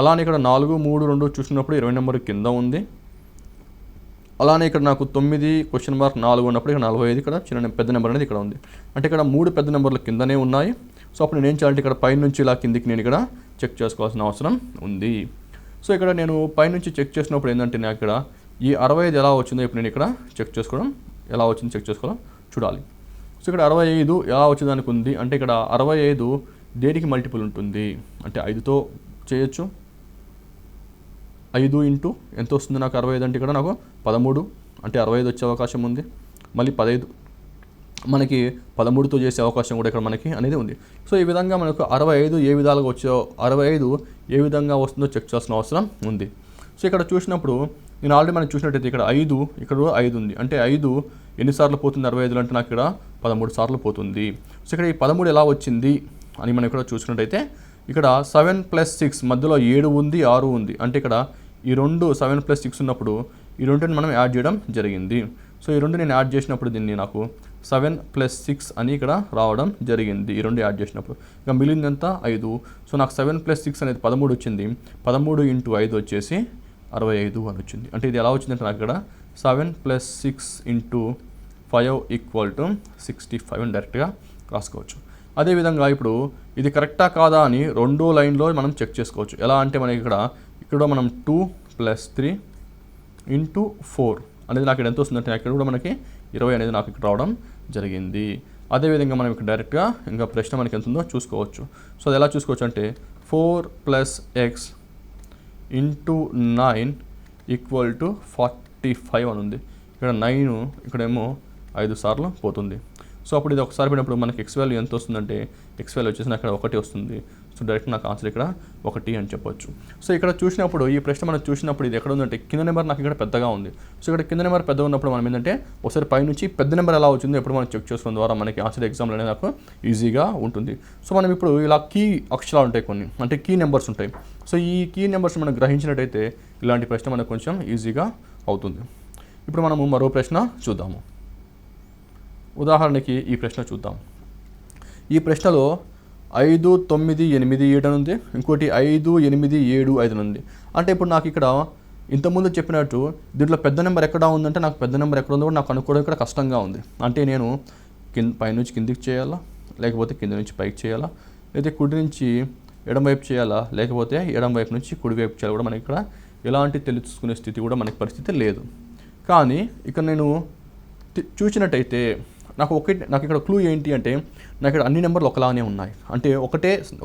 అలానే ఇక్కడ 4, 3, 2 చూసినప్పుడు 20 నెంబర్ కింద ఉంది. అలానే ఇక్కడ నాకు 9 (4 ఉన్నప్పుడు ఇక్కడ 45 ఇక్కడ చిన్న పెద్ద నెంబర్ అనేది ఇక్కడ ఉంది. అంటే ఇక్కడ 3 పెద్ద నెంబర్లు కిందనే ఉన్నాయి. సో అప్పుడు నేను ఏం చేయాలంటే ఇక్కడ పైనుంచి ఇలా కిందికి నేను ఇక్కడ చెక్ చేసుకోవాల్సిన అవసరం ఉంది. సో ఇక్కడ నేను పైనుంచి చెక్ చేసినప్పుడు ఏంటంటే నాకు ఇక్కడ ఈ 65 ఎలా వచ్చిందో ఇప్పుడు నేను ఇక్కడ చెక్ చేసుకోవడం ఎలా వచ్చిందో చెక్ చేసుకోవడం చూడాలి. సో ఇక్కడ 65 ఎలా వచ్చిందానికి ఉంది అంటే ఇక్కడ 65 దేనికి మల్టిపుల్ ఉంటుంది అంటే 5తో చేయొచ్చు. 5 ఇంటూ ఎంత వస్తుంది నాకు 65 అంటే ఇక్కడ నాకు 13 అంటే 65 వచ్చే అవకాశం ఉంది. మళ్ళీ 15 మనకి 13తో చేసే అవకాశం కూడా ఇక్కడ మనకి అనేది ఉంది. సో ఈ విధంగా మనకు 65 ఏ విధాలుగా వచ్చో 65 ఏ విధంగా వస్తుందో చెక్ చేయాల్సిన అవసరం ఉంది. సో ఇక్కడ చూసినప్పుడు నేను ఆల్రెడీ మనం చూసినట్టయితే ఇక్కడ 5 ఇక్కడ 5 ఉంది. అంటే 5 ఎన్నిసార్లు పోతుంది 65 అంటే నాకు ఇక్కడ 13 సార్లు పోతుంది. సో ఇక్కడ ఈ 13 ఎలా వచ్చింది అని మనం ఇక్కడ చూసుకున్నట్టయితే ఇక్కడ 7 + 6 మధ్యలో 7 ఉంది 6 ఉంది. అంటే ఇక్కడ ఈ రెండు 7 + 6 ఉన్నప్పుడు ఈ రెండుని మనం యాడ్ చేయడం జరిగింది. సో ఈ రెండు నేను యాడ్ చేసినప్పుడు దీన్ని నాకు 7 + 6 అని ఇక్కడ రావడం జరిగింది. ఈ రెండు యాడ్ చేసినప్పుడు ఇక మిగిలింది ఎంత 5. సో నాకు 7 + 6 అనేది 13 వచ్చింది. 13 × 5 వచ్చేసి 65 అని వచ్చింది. అంటే ఇది ఎలా వచ్చిందంటే నాకు ఇక్కడ 7 + 6 × 5 = 65 అని డైరెక్ట్గా రాసుకోవచ్చు. అదేవిధంగా ఇప్పుడు ఇది కరెక్టా కాదా అని రెండో లైన్లో మనం చెక్ చేసుకోవచ్చు. ఎలా అంటే మనకి ఇక్కడ మనం 2 + 3 × 4 అనేది నాకు ఇక్కడ ఎంత వస్తుందంటే ఇక్కడ కూడా మనకి 20 అనేది నాకు ఇక్కడ రావడం జరిగింది. అదేవిధంగా మనం ఇక్కడ డైరెక్ట్గా ఇంకా ప్రశ్న మనకి ఎంత ఉందో చూసుకోవచ్చు. సో అది ఎలా చూసుకోవచ్చు అంటే 4 + x × 9 = 45 అని ఉంది. ఇక్కడ 9 ఇక్కడేమో 5 సార్లు పోతుంది. సో అప్పుడు ఇది ఒకసారి పోయినప్పుడు మనకి x వాల్యూ ఎంత వస్తుందంటే x వాల్యూ వచ్చేసి నాకు ఇక్కడ 1 వస్తుంది. సో డైరెక్ట్ నాకు ఆన్సర్ ఇక్కడ 1 అని చెప్పొచ్చు. సో ఇక్కడ చూసినప్పుడు ఈ ప్రశ్న మనం చూసినప్పుడు ఇది ఎక్కడ ఉందంటే కింద నెంబర్ నాకు ఇక్కడ పెద్దగా ఉంది. సో ఇక్కడ కింద నెంబర్ పెద్దగా ఉన్నప్పుడు మనం ఏంటంటే ఒకసారి పైనుంచి పెద్ద నెంబర్ ఎలా వచ్చిందో ఎప్పుడు మనం చెక్ చేసుకోవడం ద్వారా మనకి ఆన్సర్ ఎగ్జామ్లో అనేది నాకు ఈజీగా ఉంటుంది. సో మనం ఇప్పుడు ఇలా కీ అక్షరాలు ఉంటాయి కొన్ని అంటే కీ నెంబర్స్ ఉంటాయి. సో ఈ కీ నెంబర్స్ మనం గ్రహించినట్టయితే ఇలాంటి ప్రశ్న మనకు కొంచెం ఈజీగా అవుతుంది. ఇప్పుడు మనము మరో ప్రశ్న చూద్దాము. ఉదాహరణకి ఈ ప్రశ్న చూద్దాం. ఈ ప్రశ్నలో 5, 9, 8, 7 అని ఉంది. ఇంకోటి 5, 8, 7, 5 అని ఉంది. అంటే ఇప్పుడు నాకు ఇక్కడ ఇంతకుముందు చెప్పినట్టు దీంట్లో పెద్ద నెంబర్ ఎక్కడ ఉందంటే నాకు పెద్ద నెంబర్ ఎక్కడ ఉందో కూడా నాకు అనుకోవడం ఇక్కడ కష్టంగా ఉంది. అంటే నేను పైనుంచి కిందికి చేయాలా లేకపోతే కింద నుంచి పైకి చేయాలా లేదా కుడి నుంచి ఎడం వైపు చేయాలా లేకపోతే ఎడం వైపు నుంచి కుడి వైపు చేయాలి కూడా మనకి ఇక్కడ ఎలాంటి తెలుసుకునే స్థితి కూడా మనకి పరిస్థితి లేదు. కానీ ఇక్కడ నేను చూసినట్టయితే నాకు ఇక్కడ క్లూ ఏంటి అంటే నాకు ఇక్కడ అన్ని నెంబర్లు ఒకలానే ఉన్నాయి. అంటే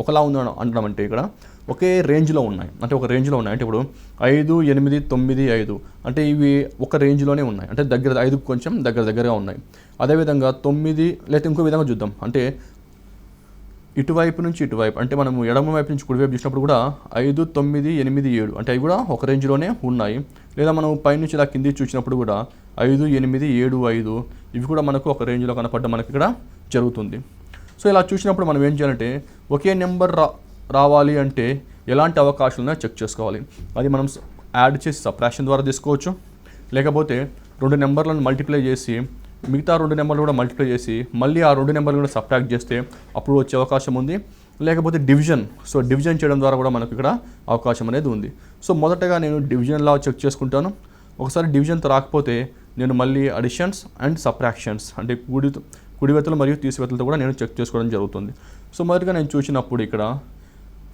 ఒకలా ఉంది అనడం అంటే ఇక్కడ ఒకే రేంజ్లో ఉన్నాయి. అంటే ఒక రేంజ్లో ఉన్నాయి. అంటే ఇప్పుడు 5, 8, 9, 5 అంటే ఇవి ఒక రేంజ్లోనే ఉన్నాయి. అంటే 5 కొంచెం దగ్గరగా ఉన్నాయి. అదేవిధంగా 9 లేకపోతే ఇంకో విధంగా చూద్దాం. అంటే ఇటువైపు నుంచి ఇటువైపు అంటే మనము ఎడమ వైపు నుంచి కుడివైపు చూసినప్పుడు కూడా 5, 9, 8, 7 అంటే అవి కూడా ఒక రేంజ్లోనే ఉన్నాయి. లేదా మనం పైనుంచి ఇలా కింది చూసినప్పుడు కూడా 5, 8, 7, 5 ఇవి కూడా మనకు ఒక రేంజ్లో కనపడడం మనకి ఇక్కడ జరుగుతుంది. సో ఇలా చూసినప్పుడు మనం ఏం చేయాలంటే ఒకే నెంబర్ రావాలి అంటే ఎలాంటి అవకాశాలు ఉన్నాయో చెక్ చేసుకోవాలి. అది మనం యాడ్ చేసి సబ్ట్రాక్షన్ ద్వారా తీసుకోవచ్చు, లేకపోతే 2 నెంబర్లను మల్టిప్లై చేసి మిగతా 2 నెంబర్లు కూడా మల్టిప్లై చేసి మళ్ళీ ఆ 2 నెంబర్లు కూడా సబ్ట్రాక్ట్ చేస్తే అప్పుడు వచ్చే అవకాశం ఉంది. లేకపోతే డివిజన్, సో డివిజన్ చేయడం ద్వారా కూడా మనకు ఇక్కడ అవకాశం అనేది ఉంది. సో మొదటగా నేను డివిజన్ లా చెక్ చేసుకుంటాను. ఒకసారి డివిజన్తో రాకపోతే నేను మళ్ళీ అడిషన్స్ అండ్ సబ్ట్రాక్షన్స్ అంటే కుడివెత్తలు మరియు తీసివెత్తలతో కూడా నేను చెక్ చేసుకోవడం జరుగుతుంది. సో మొదటిగా నేను చూసినప్పుడు ఇక్కడ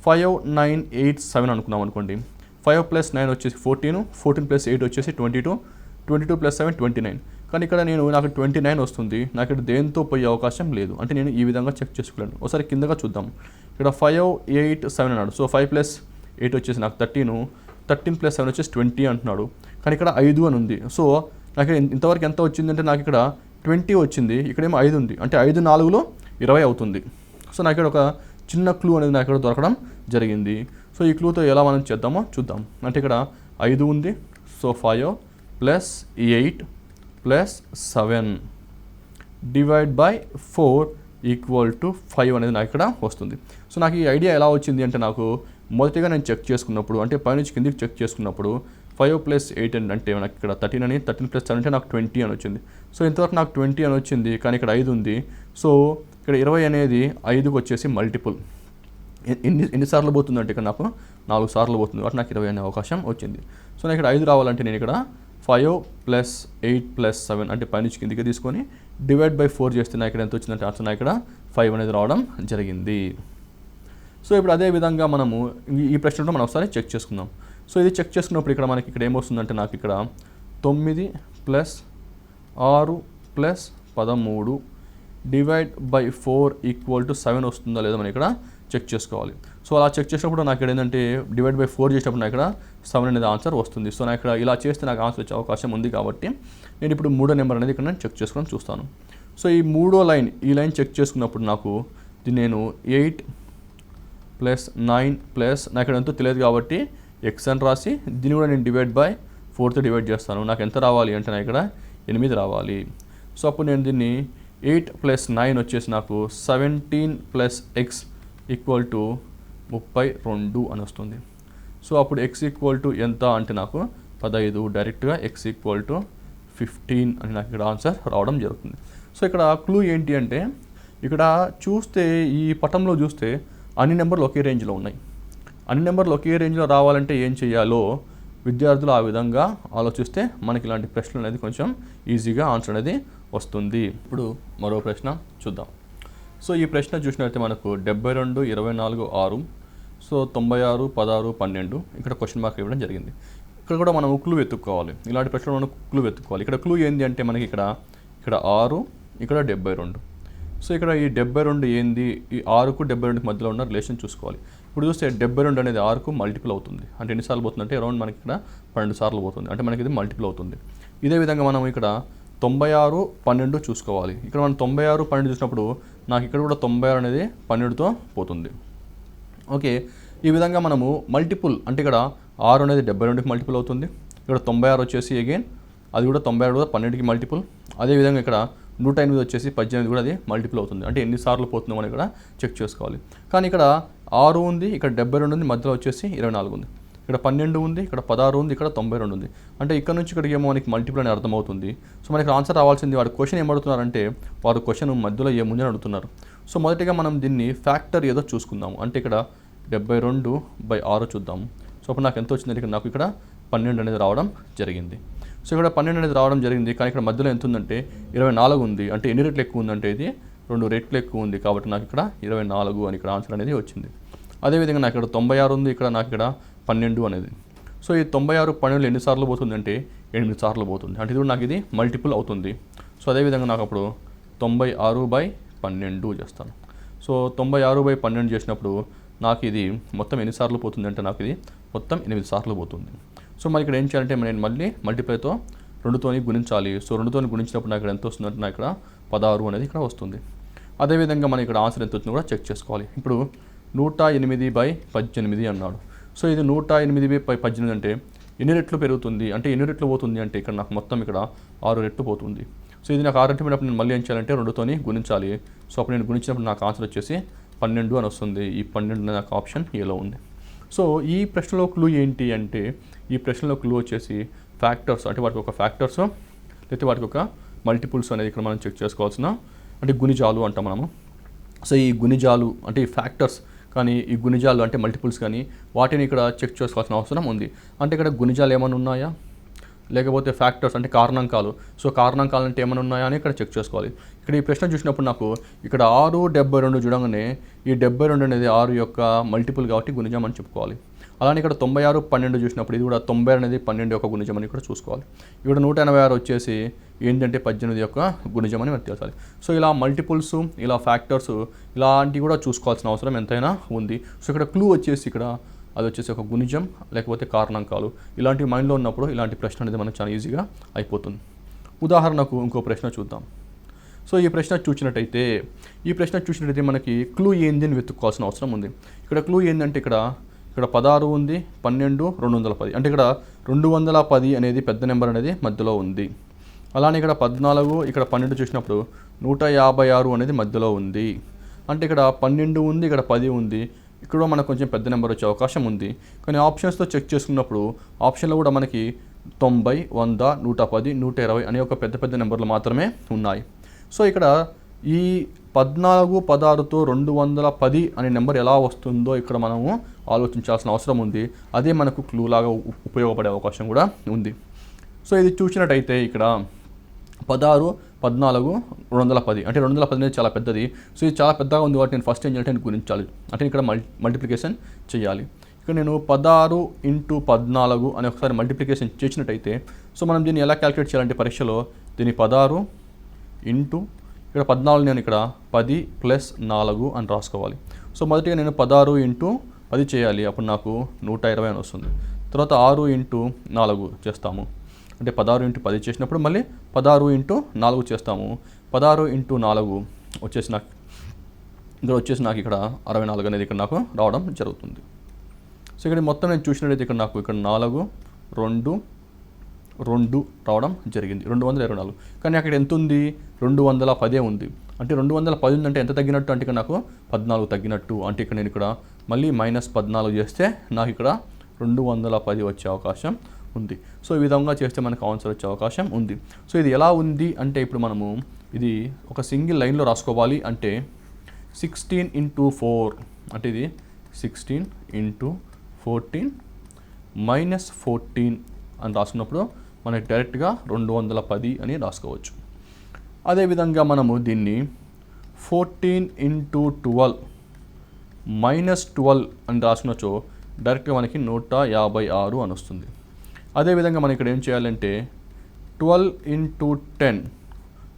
5, 9, 8, 7 అనుకున్నాం అనుకోండి. 5 + 9 వచ్చేసి 14, 14 + 8 వచ్చేసి 22, 22 + 7 29. కానీ ఇక్కడ నాకు 29 వస్తుంది. నాకు ఇక్కడ దేంతో పోయే అవకాశం లేదు. అంటే నేను ఈ విధంగా చెక్ చేసుకోలేను. ఒకసారి కిందగా చూద్దాం. ఇక్కడ 5, 8, 7 అన్నాడు. సో 5 + 8 వచ్చేసి నాకు 13, 13 + 7 వచ్చేసి 20 అంటున్నాడు. కానీ ఇక్కడ 5 అని ఉంది. సో నాకు ఇంతవరకు ఎంత వచ్చిందంటే నాకు ఇక్కడ 20 వచ్చింది. ఇక్కడేమో 5 ఉంది. అంటే 5 4లో 20 అవుతుంది. సో నాకు ఇక్కడ ఒక చిన్న క్లూ అనేది నాకు ఇక్కడ దొరకడం జరిగింది. సో ఈ క్లూతో ఎలా మనం చేద్దామో చూద్దాం. అంటే ఇక్కడ 5 ఉంది. సో 5 + 8 + 7 డివైడ్ బై 4 = 5 అనేది నాకు ఇక్కడ వస్తుంది. సో నాకు ఈ ఐడియా ఎలా వచ్చింది అంటే నాకు మొదటిగా నేను చెక్ చేసుకున్నప్పుడు అంటే పైనుంచి కిందికి చెక్ చేసుకున్నప్పుడు 5 + 8 అంటే నాకు ఇక్కడ 13 అని, 13 + 7 అంటే నాకు 20 అని వచ్చింది. సో ఇంతవరకు నాకు 20 అని వచ్చింది. కానీ ఇక్కడ 5 ఉంది. సో ఇక్కడ 20 అనేది 5కి వచ్చేసి మల్టిపుల్. ఎన్నిసార్లు పోతుందంటే ఇక్కడ నాకు 4 సార్లు పోతుంది. కాబట్టి నాకు 20 అనే అవకాశం వచ్చింది. సో నాకు ఇక్కడ 5 రావాలంటే నేను ఇక్కడ 5 + 8 + 7 అంటే పైనుంచి కిందికి తీసుకొని డివైడ్ బై 4 చేస్తే నాకు ఇక్కడ ఎంత వచ్చిందంటే ఆన్సర్ నాకు ఇక్కడ 5 అనేది రావడం జరిగింది. సో ఇప్పుడు అదే విధంగా మనము ఈ ప్రశ్నలో మనం ఒకసారి చెక్ చేసుకుందాం. సో ఇది చెక్ చేసుకున్నప్పుడు ఇక్కడ మనకి ఇక్కడ ఏమొస్తుందంటే నాకు ఇక్కడ 9 + 6 + 13 డివైడ్ బై 4 = 7 వస్తుందా లేదా మనం ఇక్కడ చెక్ చేసుకోవాలి. సో అలా చెక్ చేసినప్పుడు నాకు ఇక్కడ ఏంటంటే డివైడ్ బై 4 చేసినప్పుడు నాకు ఇక్కడ 7 అనేది ఆన్సర్ వస్తుంది. సో నాకు ఇక్కడ ఇలా చేస్తే నాకు ఆన్సర్ వచ్చే అవకాశం ఉంది. కాబట్టి నేను ఇప్పుడు 3వ నెంబర్ అనేది ఇక్కడ నేను చెక్ చేసుకొని చూస్తాను. సో ఈ 3వ లైన్ ఈ లైన్ చెక్ చేసుకున్నప్పుడు నాకు నేను 8 + 9 + నాకు ఇక్కడ ఎంతో తెలియదు కాబట్టి x అని రాసి దీన్ని కూడా నేను డివైడ్ బై 4తో డివైడ్ చేస్తాను. నాకు ఎంత రావాలి అంటే నాకు ఇక్కడ 8 రావాలి. సో అప్పుడు నేను దీన్ని 8 + 9 వచ్చేసి నాకు 17 + x = 32 అని వస్తుంది. సో అప్పుడు x ఎంత అంటే నాకు 15. డైరెక్ట్గా x = 15 అని నాకు ఇక్కడ ఆన్సర్ రావడం జరుగుతుంది. సో ఇక్కడ క్లూ ఏంటి అంటే ఇక్కడ చూస్తే ఈ పటంలో చూస్తే అన్ని నెంబర్లు ఒకే రేంజ్లో ఉన్నాయి. అన్ని నెంబర్లు ఒకే రేంజ్లో రావాలంటే ఏం చేయాలో విద్యార్థులు ఆ విధంగా ఆలోచిస్తే మనకి ఇలాంటి ప్రశ్నలు అనేది కొంచెం ఈజీగా ఆన్సర్ అనేది వస్తుంది. ఇప్పుడు మరో ప్రశ్న చూద్దాం. సో ఈ ప్రశ్న చూసినట్లయితే మనకు 72, 24, 6, సో 96, 16, 12 ఇక్కడ క్వశ్చన్ మార్క్ ఇవ్వడం జరిగింది. ఇక్కడ కూడా మనం క్లూ వెతుక్కోవాలి. ఇలాంటి ప్రశ్నలు మనం క్లూ వెతుక్కోవాలి. ఇక్కడ క్లూ ఏంది అంటే మనకి ఇక్కడ 6, ఇక్కడ 72. సో ఇక్కడ ఈ 72 ఏంది, ఈ 6కు 72కి మధ్యలో ఉన్న రిలేషన్ చూసుకోవాలి. ఇప్పుడు చూస్తే 72 అనేది 6కు మల్టిపుల్ అవుతుంది. అంటే ఎన్నిసార్లు పోతుంది అంటే అరౌండ్ మనకి ఇక్కడ 12 సార్లు పోతుంది. అంటే మనకి ఇది మల్టిపుల్ అవుతుంది. ఇదే విధంగా మనం ఇక్కడ 96, 12 చూసుకోవాలి. ఇక్కడ మనం 96, 12 చూసినప్పుడు నాకు ఇక్కడ కూడా 96 అనేది 12తో పోతుంది. ఓకే, ఈ విధంగా మనము మల్టిపుల్ అంటే ఇక్కడ 6 అనేది 72కి మల్టిపుల్ అవుతుంది. ఇక్కడ 96 వచ్చేసి అగైన్ అది కూడా 96 కూడా 12కి మల్టిపుల్. అదేవిధంగా ఇక్కడ 108 వచ్చేసి 18 కూడా అది మల్టిపుల్ అవుతుంది. అంటే ఎన్నిసార్లు పోతుందో మనం ఇక్కడ చెక్ చేసుకోవాలి. కానీ ఇక్కడ 6 ఉంది, ఇక్కడ 72 ఉంది, మధ్యలో వచ్చేసి 24 ఉంది. ఇక్కడ 12 ఉంది, ఇక్కడ 16 ఉంది, ఇక్కడ 92 ఉంది. అంటే ఇక్కడ నుంచి ఇక్కడికి ఏమో మనకి మల్టిపుల్ అని అర్థమవుతుంది. సో మనకి ఆన్సర్ రావాల్సింది వాడు క్వశ్చన్ ఏం అడుగుతున్నారంటే వారు క్వశ్చన్ మధ్యలో ఏముంది అని అడుగుతున్నారు. సో మొదటిగా మనం దీన్ని ఫ్యాక్టర్ ఏదో చూసుకుందాము. అంటే ఇక్కడ 72/6 చూద్దాము. సో అప్పుడు నాకు ఎంత వచ్చిందంటే ఇక్కడ నాకు ఇక్కడ 12 అనేది రావడం జరిగింది. సో ఇక్కడ 12 అనేది రావడం జరిగింది. కానీ ఇక్కడ మధ్యలో ఎంత ఉందంటే 24 ఉంది. అంటే ఎన్ని రెట్లు ఎక్కువ ఉందంటే ఇది 2 రెట్లు ఎక్కువ ఉంది. కాబట్టి నాకు ఇక్కడ 24 అని ఇక్కడ ఆన్సర్ అనేది వచ్చింది. అదేవిధంగా నాకు ఇక్కడ 96 ఉంది, ఇక్కడ నాకు ఇక్కడ 12 అనేది. సో ఈ 96, 12 ఎన్నిసార్లు పోతుంది అంటే 8 సార్లు పోతుంది. అంటే ఇది కూడా నాకు ఇది మల్టిపుల్ అవుతుంది. సో అదేవిధంగా నాకు అప్పుడు 96/12 చేస్తాను. సో 96/12 చేసినప్పుడు నాకు ఇది మొత్తం ఎన్నిసార్లు పోతుంది అంటే నాకు ఇది మొత్తం 8 సార్లు పోతుంది. సో మరి ఇక్కడ ఏం చేయాలంటే నేను మళ్ళీ మల్టిప్లైతో 2తోని గుణించాలి. సో 2తోని గుణించినప్పుడు నాకు ఇక్కడ ఎంత వస్తుందంటే నాకు ఇక్కడ 16 అనేది ఇక్కడ వస్తుంది. అదేవిధంగా మనం ఇక్కడ ఆన్సర్ ఎంత వచ్చిందో కూడా చెక్ చేసుకోవాలి. ఇప్పుడు 108/18 అన్నాడు. సో ఇది 108/18 అంటే ఎన్ని రెట్లు పెరుగుతుంది అంటే ఎన్ని రెట్లు పోతుంది అంటే ఇక్కడ నాకు మొత్తం ఇక్కడ 6 రెట్లు పోతుంది. సో ఇది నాకు 6 రెట్లు పోయినప్పుడు నేను మళ్ళీ ఏం చేయాలంటే 2తోని గుణించాలి. సో అప్పుడు నేను గుణించినప్పుడు నాకు ఆన్సర్ వచ్చేసి 12 అని వస్తుంది. ఈ 12 నాకు ఆప్షన్ ఏలో ఉంది. సో ఈ ప్రశ్నలో క్లూ ఏంటి అంటే, ఈ ప్రశ్నలో క్లూ వచ్చేసి ఫ్యాక్టర్స్, అంటే వాటికి ఒక ఫ్యాక్టర్స్ లేకపోతే వాటికి ఒక మల్టిపుల్స్ అనేది ఇక్కడ మనం చెక్ చేసుకోవాల్సిన, అంటే గుణిజాలు అంటాం మనము. సో ఈ గుణిజాలు అంటే ఈ ఫ్యాక్టర్స్ కానీ ఈ గుణిజాలు అంటే మల్టిపుల్స్ కానీ వాటిని ఇక్కడ చెక్ చేసుకోవాల్సిన అవసరం ఉంది. అంటే ఇక్కడ గుణిజాలు ఏమైనా ఉన్నాయా, లేకపోతే ఫ్యాక్టర్స్ అంటే కారణాంకాలు, సో కారణాంకాలు అంటే ఏమైనా ఉన్నాయా అని ఇక్కడ చెక్ చేసుకోవాలి. ఇక్కడ ఈ ప్రశ్న చూసినప్పుడు నాకు ఇక్కడ 6, 72 చూడగానే ఈ 72 అనేది 6 యొక్క మల్టిపుల్ కాబట్టి గుణిజం అని చెప్పుకోవాలి. అలానే ఇక్కడ 96, 12 చూసినప్పుడు ఇది కూడా 90 అనేది 12 యొక్క గుణిజం అని కూడా చూసుకోవాలి. ఇక్కడ 186 వచ్చేసి ఏంటంటే 18 యొక్క గుణిజం అని మనకు తెలుసాలి. సో ఇలా మల్టిపుల్స్, ఇలా ఫ్యాక్టర్స్ ఇలాంటివి కూడా చూసుకోవాల్సిన అవసరం ఎంతైనా ఉంది. సో ఇక్కడ క్లూ వచ్చేసి ఇక్కడ అది వచ్చేసి ఒక గుణిజం లేకపోతే కారణాంకాలు, ఇలాంటివి మైండ్లో ఉన్నప్పుడు ఇలాంటి ప్రశ్న అనేది మనకు చాలా ఈజీగా అయిపోతుంది. ఉదాహరణకు ఇంకో ప్రశ్న చూద్దాం. సో ఈ ప్రశ్న చూసినట్టయితే మనకి క్లూ ఏంది అని వెతుక్కోవాల్సిన అవసరం ఉంది. ఇక్కడ క్లూ ఏంటంటే ఇక్కడ 16 ఉంది, 12, 210, అంటే ఇక్కడ 210 అనేది పెద్ద నెంబర్ అనేది మధ్యలో ఉంది. అలానే ఇక్కడ 14, ఇక్కడ 12 చూసినప్పుడు 156 అనేది మధ్యలో ఉంది. అంటే ఇక్కడ 12 ఉంది, ఇక్కడ 10 ఉంది, ఇక్కడ మనకు కొంచెం పెద్ద నెంబర్ వచ్చే అవకాశం ఉంది. కానీ ఆప్షన్స్తో చెక్ చేసుకున్నప్పుడు ఆప్షన్లో కూడా మనకి 90, 100, 110, 120 అనే ఒక పెద్ద పెద్ద నెంబర్లు మాత్రమే ఉన్నాయి. సో ఇక్కడ ఈ 14, 16తో 210 అనే నెంబర్ ఎలా వస్తుందో ఇక్కడ మనము ఆలోచించాల్సిన అవసరం ఉంది. అదే మనకు క్లూ లాగా ఉపయోగపడే అవకాశం కూడా ఉంది. సో ఇది చూసినట్టయితే ఇక్కడ 16, 14, 210, అంటే 210 అనేది చాలా పెద్దది. సో ఇది చాలా పెద్దగా ఉంది కాబట్టి నేను ఫస్ట్ ఏం చేయాలంటే గుణించాలి, అంటే ఇక్కడ మల్టిప్లికేషన్ చేయాలి. ఇక్కడ నేను 16 × 14 అని ఒకసారి మల్టిప్లికేషన్ చేసినట్టయితే, సో మనం దీన్ని ఎలా క్యాలిక్యులేట్ చేయాలంటే పరీక్షలో దీన్ని 16 ఇంటూ ఇక్కడ 14 నేను ఇక్కడ 10 + 4 అని రాసుకోవాలి. సో మొదటిగా నేను 16 × 10 చేయాలి, అప్పుడు నాకు 120 అని వస్తుంది. తర్వాత 6 × 4 చేస్తాము, అంటే 16 × 10 చేసినప్పుడు మళ్ళీ 16 × 4 చేస్తాము. 16 × 4 వచ్చేసి నాకు ఇక్కడ 64 అనేది ఇక్కడ నాకు రావడం జరుగుతుంది. సో ఇక్కడ మొత్తం నేను చూసినట్టయితే ఇక్కడ నాకు ఇక్కడ 4, 2, 2 రావడం జరిగింది, 224. కానీ అక్కడ ఎంత ఉంది, 210 ఉంది. అంటే 210 ఉందంటే ఎంత తగ్గినట్టు, అంటే ఇక్కడ నాకు 14 తగ్గినట్టు. అంటే ఇక్కడ నేను ఇక్కడ మళ్ళీ -14 చేస్తే నాకు ఇక్కడ 210 వచ్చే అవకాశం ఉంది. సో ఈ విధంగా చేస్తే మనకు ఆన్సర్ వచ్చే అవకాశం ఉంది. సో ఇది ఎలా ఉంది అంటే ఇప్పుడు మనము ఇది ఒక సింగిల్ లైన్లో రాసుకోవాలి. అంటే 16 × 4, అంటే ఇది 16 × 14 - 14 అని రాసుకున్నప్పుడు మనకి డైరెక్ట్గా 210 అని రాసుకోవచ్చు. అదేవిధంగా మనము దీన్ని 14 × 12 - 12 అని రాసుకున్నచో డైరెక్ట్గా మనకి 156 అని వస్తుంది. అదేవిధంగా మనం ఇక్కడ ఏం చేయాలంటే 12 × 10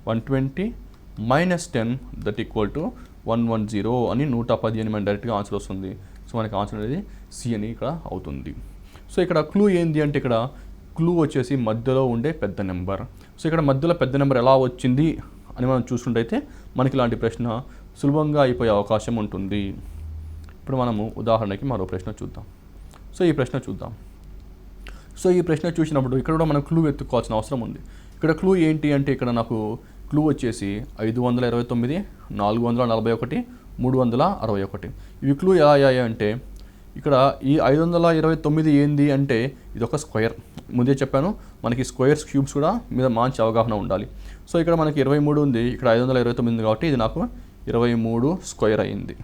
120 - 10 దట్ ఈక్వల్ టు 110 అని 110 అని మనకి డైరెక్ట్గా ఆన్సర్ వస్తుంది. సో మనకి ఆన్సర్ అనేది సి అని ఇక్కడ అవుతుంది. సో ఇక్కడ క్లూ ఏంది అంటే ఇక్కడ క్లూ వచ్చేసి మధ్యలో ఉండే పెద్ద నెంబర్. సో ఇక్కడ మధ్యలో పెద్ద నెంబర్ ఎలా వచ్చింది అని మనం చూసుకుంటైతే మనకి ఇలాంటి ప్రశ్న సులభంగా అయిపోయే అవకాశం ఉంటుంది. ఇప్పుడు మనము ఉదాహరణకి మరో ప్రశ్న చూద్దాం. సో ఈ ప్రశ్న చూసినప్పుడు ఇక్కడ కూడా మనం క్లూ వెతుక్కోవాల్సిన అవసరం ఉంది. ఇక్కడ క్లూ ఏంటి అంటే ఇక్కడ నాకు క్లూ వచ్చేసి 529, 441, 361. ఇవి క్లూ ఎలా అయ్యాయి అంటే ఇక్కడ ఈ 529 ఏంది అంటే ఇది ఒక స్క్వేర్. ముందే చెప్పాను మనకి స్క్వేర్స్, క్యూబ్స్ కూడా మీద మంచి అవగాహన ఉండాలి. సో ఇక్కడ మనకి 23 ఉంది, ఇక్కడ 529 ఉంది కాబట్టి ఇది నాకు 23 స్క్వేర్ అయింది.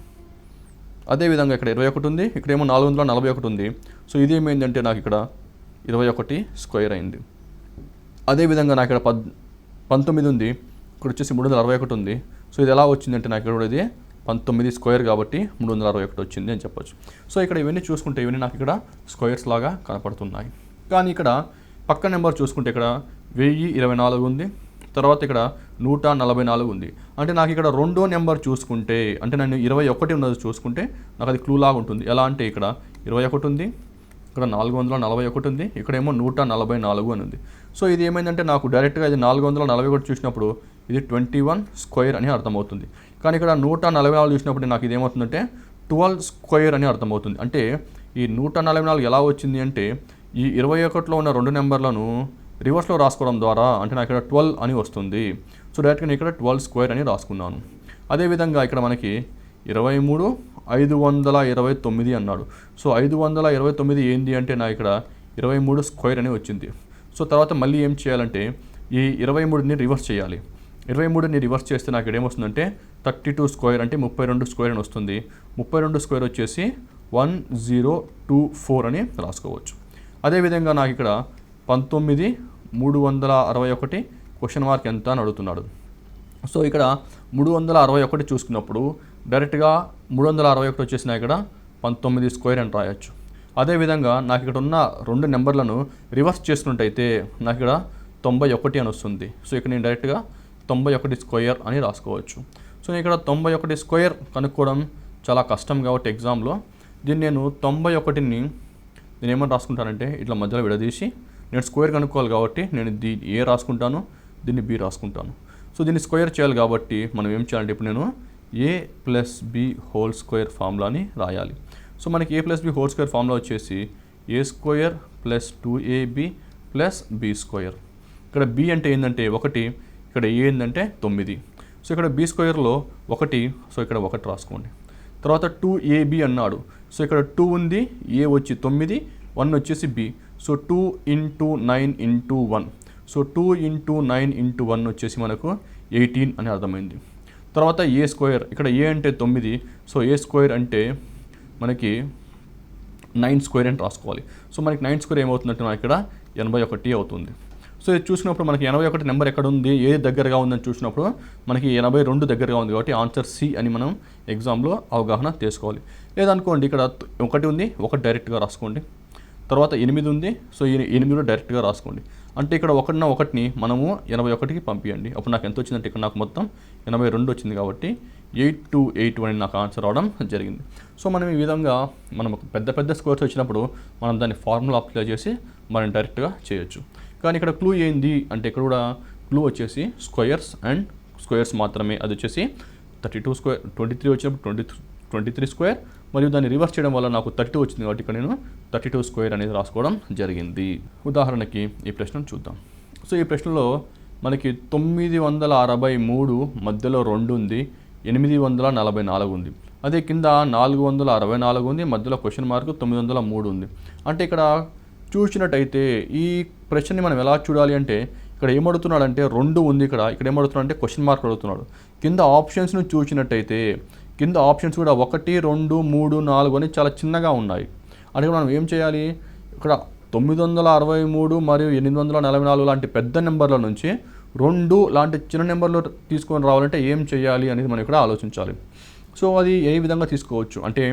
అదేవిధంగా ఇక్కడ 21 ఉంది, ఇక్కడేమో 441 ఉంది. సో ఇది ఏమైందంటే నాకు ఇక్కడ 21 స్క్వేర్ అయింది. అదేవిధంగా నాకు ఇక్కడ 19 ఉంది, ఇక్కడ వచ్చేసి 361 ఉంది. సో ఇది ఎలా వచ్చిందంటే నాకు ఇక్కడ ఇది 19 స్క్వేర్ కాబట్టి 361 వచ్చింది అని చెప్పొచ్చు. సో ఇక్కడ ఇవన్నీ చూసుకుంటే ఇవన్నీ నాకు ఇక్కడ స్క్వేర్స్ లాగా కనపడుతున్నాయి. కానీ ఇక్కడ పక్క నెంబర్ చూసుకుంటే ఇక్కడ 1024 ఉంది, తర్వాత ఇక్కడ 144 ఉంది. అంటే నాకు ఇక్కడ రెండో నెంబర్ చూసుకుంటే, అంటే నేను 21 ఉన్నది చూసుకుంటే నాకు అది క్లూ లాగా ఉంటుంది. ఎలా అంటే ఇక్కడ 21 ఉంది, ఇక్కడ 441 ఉంది, ఇక్కడేమో 144 అని ఉంది. సో ఇది ఏమైందంటే నాకు డైరెక్ట్గా ఇది 441 చూసినప్పుడు ఇది 21 స్క్వేర్ అని అర్థమవుతుంది. కానీ ఇక్కడ 144 చూసినప్పుడు నాకు ఇది ఏమవుతుందంటే 12 స్క్వేర్ అని అర్థమవుతుంది. అంటే ఈ 144 ఎలా వచ్చింది అంటే ఈ 21లో ఉన్న రెండు నెంబర్లను రివర్స్లో రాసుకోవడం ద్వారా అంటే నాకు ఇక్కడ 12 అని వస్తుంది. సో డైరెక్ట్గా నేను ఇక్కడ 12 స్క్వేర్ అని రాసుకున్నాను. అదేవిధంగా ఇక్కడ మనకి 23, 529 అన్నాడు. సో 529 ఏంది అంటే నా ఇక్కడ 23 స్క్వేర్ అని వచ్చింది. సో తర్వాత మళ్ళీ ఏం చేయాలంటే ఈ 23ని రివర్స్ చేయాలి. 23ని రివర్స్ చేస్తే నాకు ఇక్కడ ఏమొస్తుందంటే 32 స్క్వేర్ అంటే 32 స్క్వేర్ అని వస్తుంది. 32 స్క్వేర్ వచ్చేసి 1024 అని రాసుకోవచ్చు. అదేవిధంగా నాకు ఇక్కడ 19361 క్వశ్చన్ మార్క్ ఎంత అని అడుగుతున్నాడు. సో ఇక్కడ 361 చూసుకున్నప్పుడు డైరెక్ట్గా 361 వచ్చేసి నాకు ఇక్కడ 19 స్క్వేర్ అని రాయొచ్చు. అదేవిధంగా నాకు ఇక్కడ ఉన్న 2 నెంబర్లను రివర్స్ చేసుకున్నట్టయితే నాకు ఇక్కడ 91 అని వస్తుంది. సో ఇక్కడ నేను డైరెక్ట్గా 91 స్క్వేర్ అని రాసుకోవచ్చు. సో ఇక్కడ 91 స్క్వేర్ కనుక్కోవడం చాలా కష్టం కాబట్టి ఎగ్జామ్లో దీన్ని నేను 91ని నేను ఏమని రాసుకుంటానంటే ఇట్లా మధ్యలో విడదీసి నేను స్క్వేర్ కనుక్కోవాలి కాబట్టి నేను దీన్ని ఏ రాసుకుంటాను, దీన్ని బి రాసుకుంటాను. సో దీన్ని స్క్వేర్ చేయాలి కాబట్టి మనం ఏం చేయాలంటే ఇప్పుడు నేను a + b హోల్ స్క్వేర్ ఫార్ములాని రాయాలి. సో మనకి a + b whole square formula వచ్చేసి a² + 2ab + b². ఇక్కడ b అంటే ఏంటంటే 1, ఇక్కడ a ఏంటంటే 9. సో ఇక్కడ b² 1, సో ఇక్కడ 1 రాసుకోండి. తర్వాత 2ab అన్నాడు. సో ఇక్కడ 2 ఉంది, a వచ్చి 9, 1 వచ్చేసి b. సో 2 × 9 × 1. సో 2 × 9 × 1 వచ్చేసి మనకు 18 అని అర్థమైంది. తర్వాత a², ఇక్కడ a అంటే 9, సో a² అంటే మనకి 9² అని రాసుకోవాలి. సో మనకి 9² ఏమవుతుందంటే నాకు ఇక్కడ 81 అవుతుంది. సో ఇది చూసినప్పుడు మనకి 81 నెంబర్ ఎక్కడ ఉంది, ఏది దగ్గరగా ఉందని చూసినప్పుడు మనకి 82 దగ్గరగా ఉంది కాబట్టి ఆన్సర్ సి అని మనం ఎగ్జామ్లో అవగాహన చేసుకోవాలి. లేదనుకోండి ఇక్కడ 1 ఉంది, 1 డైరెక్ట్గా రాసుకోండి. తర్వాత 8 ఉంది, సో 8 కూడా డైరెక్ట్గా రాసుకోండి. అంటే ఇక్కడ 1ని మనము 81కి పంపించండి. అప్పుడు నాకు ఎంత వచ్చిందంటే ఇక్కడ నాకు మొత్తం 82 వచ్చింది కాబట్టి 8281 అని నాకు ఆన్సర్ రావడం జరిగింది. సో మనం ఈ విధంగా మనం పెద్ద పెద్ద స్క్వేర్స్ వచ్చినప్పుడు మనం దాన్ని ఫార్ములా అప్లై చేసి మనం డైరెక్ట్గా చేయొచ్చు. కానీ ఇక్కడ క్లూ ఏంది అంటే ఇక్కడ కూడా క్లూ వచ్చేసి స్క్వేర్స్ అండ్ స్క్వేర్స్ మాత్రమే. అది వచ్చేసి 32 స్క్వేర్, 23 వచ్చినప్పుడు 23 స్క్వేర్, మరియు దాన్ని రివర్స్ చేయడం వల్ల నాకు 32 వచ్చింది కాబట్టి ఇక్కడ నేను 32 స్క్వేర్ అనేది రాసుకోవడం జరిగింది. ఉదాహరణకి ఈ ప్రశ్నను చూద్దాం. సో ఈ ప్రశ్నలో మనకి 963 మధ్యలో 2 ఉంది, 844 ఉంది. అదే కింద 464 ఉంది, మధ్యలో క్వశ్చన్ మార్క్ 903 ఉంది. అంటే ఇక్కడ చూసినట్టయితే ఈ ప్రశ్నని మనం ఎలా చూడాలి అంటే ఇక్కడ ఏమడుగుతున్నాడు అంటే 2 ఉంది, ఇక్కడ ఏమడుగుతున్నాడు అంటే క్వశ్చన్ మార్క్ అడుగుతున్నాడు. కింద ఆప్షన్స్ను చూసినట్టయితే కింద ఆప్షన్స్ కూడా 1, 2, 3, 4 అని చాలా చిన్నగా ఉన్నాయి. అంటే మనం ఏం చేయాలి, ఇక్కడ 963 మరియు 844 లాంటి పెద్ద నెంబర్ల నుంచి 2 లాంటి చిన్న నెంబర్లు తీసుకొని రావాలంటే ఏం చేయాలి అనేది మనం ఇక్కడ ఆలోచించాలి. సో అది ఏ విధంగా తీసుకోవచ్చు అంటే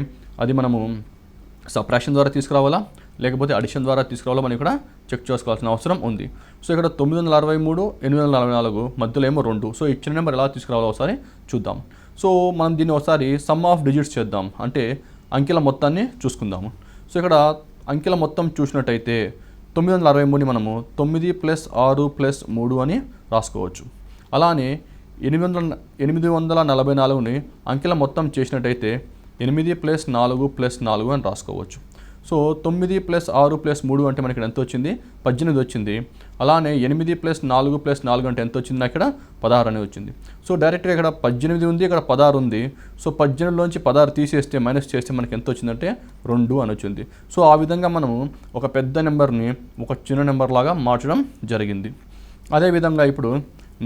అది మనము సబ్ట్రాక్షన్ ద్వారా తీసుకురావాలా లేకపోతే అడిషన్ ద్వారా తీసుకురావాలా మనం ఇక్కడ చెక్ చేసుకోవాల్సిన అవసరం ఉంది. సో ఇక్కడ 963, 844 మధ్యలో ఏమో 2. సో ఇచ్చిన నెంబర్ ఎలా తీసుకురావాలో ఒకసారి చూద్దాం. సో మనం దీన్ని ఒకసారి సమ్ ఆఫ్ డిజిట్స్ చేద్దాం, అంటే అంకెల మొత్తాన్ని చూసుకుందాము. సో ఇక్కడ అంకెల మొత్తం చూసినట్టయితే 963ని మనము 9 + 6 + 3 అని రాసుకోవచ్చు. అలానే 844ని అంకెల మొత్తం చేసినట్టయితే 8 + 4 + 4 అని రాసుకోవచ్చు. సో 9 + 6 + 3 అంటే మనకి ఎంత వచ్చింది, 18 వచ్చింది. అలానే 8 + 4 + 4 అంటే ఎంత వచ్చింది, ఇక్కడ 16 అని వచ్చింది. సో డైరెక్ట్గా ఇక్కడ 18 ఉంది, ఇక్కడ 16 ఉంది. సో 18లోంచి 16 తీసేస్తే మైనస్ చేస్తే మనకి ఎంత వచ్చిందంటే 2 అని వచ్చింది. సో ఆ విధంగా మనము ఒక పెద్ద నెంబర్ని ఒక చిన్న నెంబర్ లాగా మార్చడం జరిగింది. అదేవిధంగా ఇప్పుడు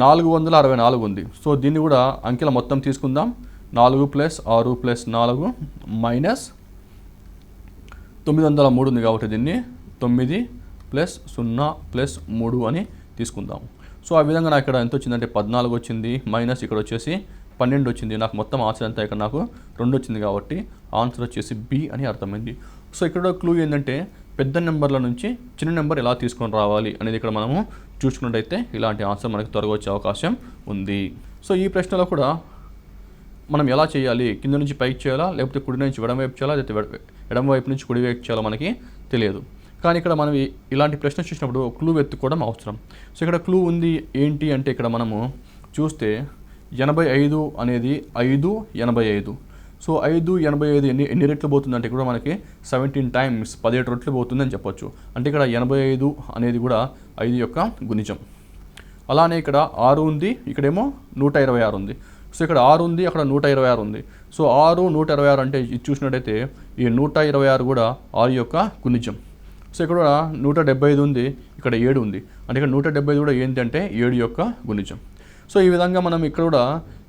464 ఉంది. సో దీన్ని కూడా అంకెల మొత్తం తీసుకుందాం. 4 + 6 + 4 మైనస్ 903 ఉంది కాబట్టి దీన్ని 9 + 0 + 3 అని తీసుకుందాం. సో ఆ విధంగా నాకు ఇక్కడ ఎంత వచ్చిందంటే 14 వచ్చింది, మైనస్ ఇక్కడ వచ్చేసి 12 వచ్చింది. నాకు మొత్తం ఆన్సర్ అంతా ఇక్కడ నాకు 2 వచ్చింది కాబట్టి ఆన్సర్ వచ్చేసి బి అని అర్థమైంది. సో ఇక్కడ క్లూ ఏంటంటే పెద్ద నెంబర్ల నుంచి చిన్న నెంబర్ ఎలా తీసుకొని రావాలి అనేది ఇక్కడ మనము చూసుకున్నట్టయితే ఇలాంటి ఆన్సర్ మనకి త్వరగా వచ్చే అవకాశం ఉంది. సో ఈ ప్రశ్నలో కూడా మనం ఎలా చేయాలి, కింద నుంచి పైకి చేయాలా లేకపోతే కుడి నుంచి ఎడమ వైపు చేయాలా లేకపోతే ఎడమ వైపు నుంచి కుడి వైపు చేయాలో మనకి తెలియదు. కానీ ఇక్కడ మనం ఇలాంటి ప్రశ్న చూసినప్పుడు క్లూ వెతుక్కోవడం అవసరం. సో ఇక్కడ క్లూ ఉంది ఏంటి అంటే ఇక్కడ మనము చూస్తే 85 అనేది 585. సో 585 ఎన్ని రెట్లు పోతుందంటే కూడా మనకి 17 టైమ్స్ 17 రెట్లు పోతుందని చెప్పొచ్చు. అంటే ఇక్కడ 85 అనేది కూడా 5 యొక్క గుణిజం. అలానే ఇక్కడ 6 ఉంది, ఇక్కడేమో 126 ఉంది. సో ఇక్కడ 6 ఉంది, అక్కడ 126 ఉంది. సో 6, 126 అంటే ఇది చూసినట్టయితే ఈ 126 కూడా 6 యొక్క గుణిజం. సో ఇక్కడ 175 ఉంది, ఇక్కడ 7 ఉంది. అంటే ఇక్కడ 175 కూడా ఏంటంటే 7 యొక్క గుణిజం. సో ఈ విధంగా మనం ఇక్కడ కూడా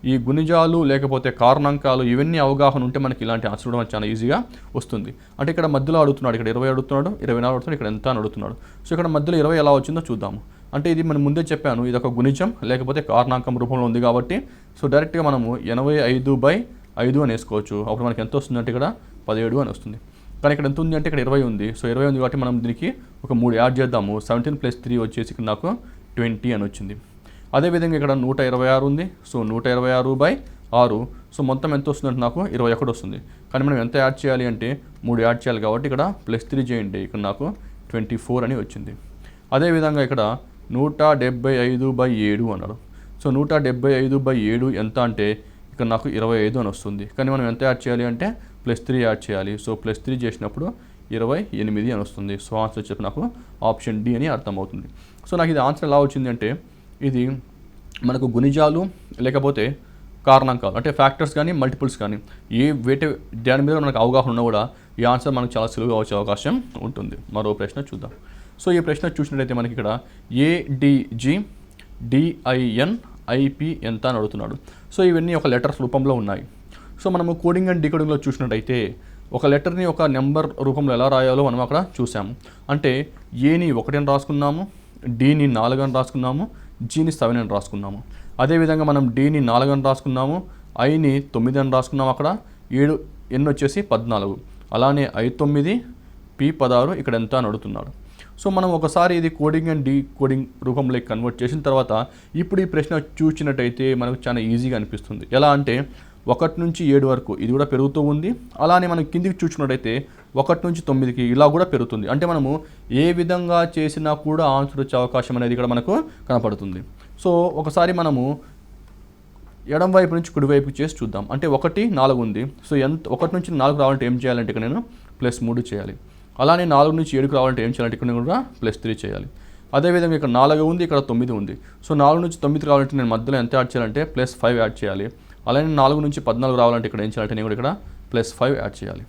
ఈ గుణిజాలు లేకపోతే కారణాంకాలు ఇవన్నీ అవగాహన ఉంటే మనకి ఇలాంటి ఆన్సర్ కూడా చాలా ఈజీగా వస్తుంది. అంటే ఇక్కడ మధ్యలో అడుగుతున్నాడు, ఇక్కడ 20 అడుగుతున్నాడు, 24 అడుగుతున్నాడు, ఇక్కడ ఎంత అని అడుగుతున్నాడు. సో ఇక్కడ మధ్యలో 20 ఎలా వచ్చిందో చూద్దాము. అంటే ఇది మనం ముందే చెప్పాను, ఇది ఒక గుణిజం లేకపోతే కారణాంకం రూపంలో ఉంది కాబట్టి సో డైరెక్ట్గా మనము 85/5 అని వేసుకోవచ్చు. అప్పుడు మనకి ఎంత వస్తుందంటే ఇక్కడ 17 అని వస్తుంది. కానీ ఇక్కడ ఎంత ఉంది అంటే ఇక్కడ 20 ఉంది. సో 20 ఉంది కాబట్టి మనం దీనికి ఒక 3 యాడ్ చేద్దాము. 17 + 3 వచ్చేసి ఇక్కడ నాకు 20 అని వచ్చింది. అదేవిధంగా ఇక్కడ 126 ఉంది. సో 126/6. సో మొత్తం ఎంత వస్తుందంటే నాకు 21 వస్తుంది. కానీ మనం ఎంత యాడ్ చేయాలి అంటే 3 యాడ్ చేయాలి కాబట్టి ఇక్కడ +3 చేయండి, ఇక్కడ నాకు 24 అని వచ్చింది. అదేవిధంగా ఇక్కడ 175/7 అన్నాడు. సో 175/7 ఎంత అంటే ఇక్కడ నాకు 25 అని వస్తుంది. కానీ మనం ఎంత యాడ్ చేయాలి అంటే +3 యాడ్ చేయాలి. సో +3 చేసినప్పుడు 28 అని వస్తుంది. సో ఆన్సర్ చెప్పి నాకు ఆప్షన్ డి అని అర్థమవుతుంది. సో నాకు ఇది ఆన్సర్ ఎలా వచ్చింది అంటే ఇది మనకు గుణిజాలు లేకపోతే కారణాంకాలు అంటే ఫ్యాక్టర్స్ కానీ మల్టిపుల్స్ కానీ దాని మీద మనకు అవగాహన ఉన్నా కూడా ఈ ఆన్సర్ మనకు చాలా సులువుగా వచ్చే అవకాశం ఉంటుంది. మరో ప్రశ్న చూద్దాం. సో ఈ ప్రశ్న చూసినట్టయితే మనకి ఇక్కడ ADGDINIP ఎంత అని అడుగుతున్నాడు. సో ఇవన్నీ ఒక లెటర్స్ రూపంలో ఉన్నాయి. సో మనము కోడింగ్ అండ్ డీకోడింగ్లో చూసినట్టయితే ఒక లెటర్ని ఒక నెంబర్ రూపంలో ఎలా రాయాలో మనం అక్కడ చూసాము. అంటే ఏని 1 అని రాసుకున్నాము, డిని 4 అని రాసుకున్నాము, జీని 7 అని రాసుకున్నాము. అదేవిధంగా మనం డిని 4 అని రాసుకున్నాము, ఐని 9 అని రాసుకున్నాము. అక్కడ 7 ఎన్ వచ్చేసి 14. అలానే I9 P16 ఇక్కడ ఎంత అని అడుగుతున్నాడు. సో మనం ఒకసారి ఇది కోడింగ్ అండ్ డీకోడింగ్ రూపంలోకి కన్వర్ట్ చేసిన తర్వాత ఇప్పుడు ఈ ప్రశ్న చూసినట్టయితే మనకు చాలా ఈజీగా అనిపిస్తుంది. ఎలా అంటే 1 నుంచి 7 వరకు ఇది కూడా పెరుగుతూ ఉంది. అలానే మనం కిందికి చూసినట్టయితే 1 నుంచి 9కి ఇలా కూడా పెరుగుతుంది. అంటే మనము ఏ విధంగా చేసినా కూడా ఆన్సర్ వచ్చే అవకాశం అనేది ఇక్కడ మనకు కనపడుతుంది. సో ఒకసారి మనము ఎడం వైపు నుంచి కుడివైపుకి చేసి చూద్దాం. అంటే 1, 4 ఉంది. సో 1 నుంచి 4 రావాలంటే ఏం చేయాలంటే ఇక్కడ నేను +3 చేయాలి. అలానే 4 నుంచి 7కి రావాలంటే ఏం చేయాలంటే ఇక్కడ కూడా +3 చేయాలి. అదేవిధంగా ఇక్కడ 4 ఉంది, ఇక్కడ 9 ఉంది. సో 4 నుంచి 9కి రావాలంటే నేను మధ్యలో ఎంత యాడ్ చేయాలంటే +5 యాడ్ చేయాలి. అలానే 4 నుంచి 14 రావాలంటే ఇక్కడ ఏం చేయాలంటే నేను కూడా ఇక్కడ +5 యాడ్ చేయాలి.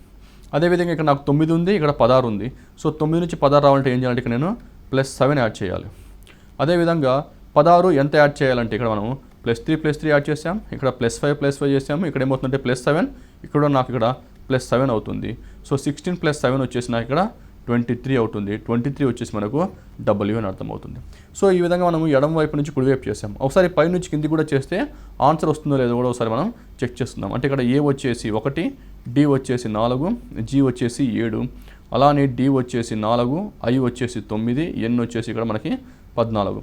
అదేవిధంగా ఇక్కడ నాకు 9 ఉంది, ఇక్కడ 16 ఉంది. సో 9 నుంచి 16 రావాలంటే ఏం చేయాలంటే ఇక్కడ నేను +7 యాడ్ చేయాలి. అదేవిధంగా 16 ఎంత యాడ్ చేయాలంటే ఇక్కడ మనం +3 యాడ్ చేసాం, ఇక్కడ +5 చేసాము. ఇక్కడ ఏమవుతుందంటే +7, ఇక్కడ నాకు ఇక్కడ +7 అవుతుంది. సో 16 + 7 వచ్చేసి నాకు ఇక్కడ 23 అవుతుంది. 23 వచ్చేసి మనకు W అని అర్థమవుతుంది. సో ఈ విధంగా మనం ఎడం వైపు నుంచి కుడివైపు చేసాం. ఒకసారి పై నుంచి కింది కూడా చేస్తే ఆన్సర్ వస్తుందో లేదో కూడా ఒకసారి మనం చెక్ చేస్తున్నాం. అంటే ఇక్కడ A వచ్చేసి 1, D వచ్చేసి 4, G వచ్చేసి 7, అలానే D వచ్చేసి 4, I వచ్చేసి 9, N వచ్చేసి ఇక్కడ మనకి 14,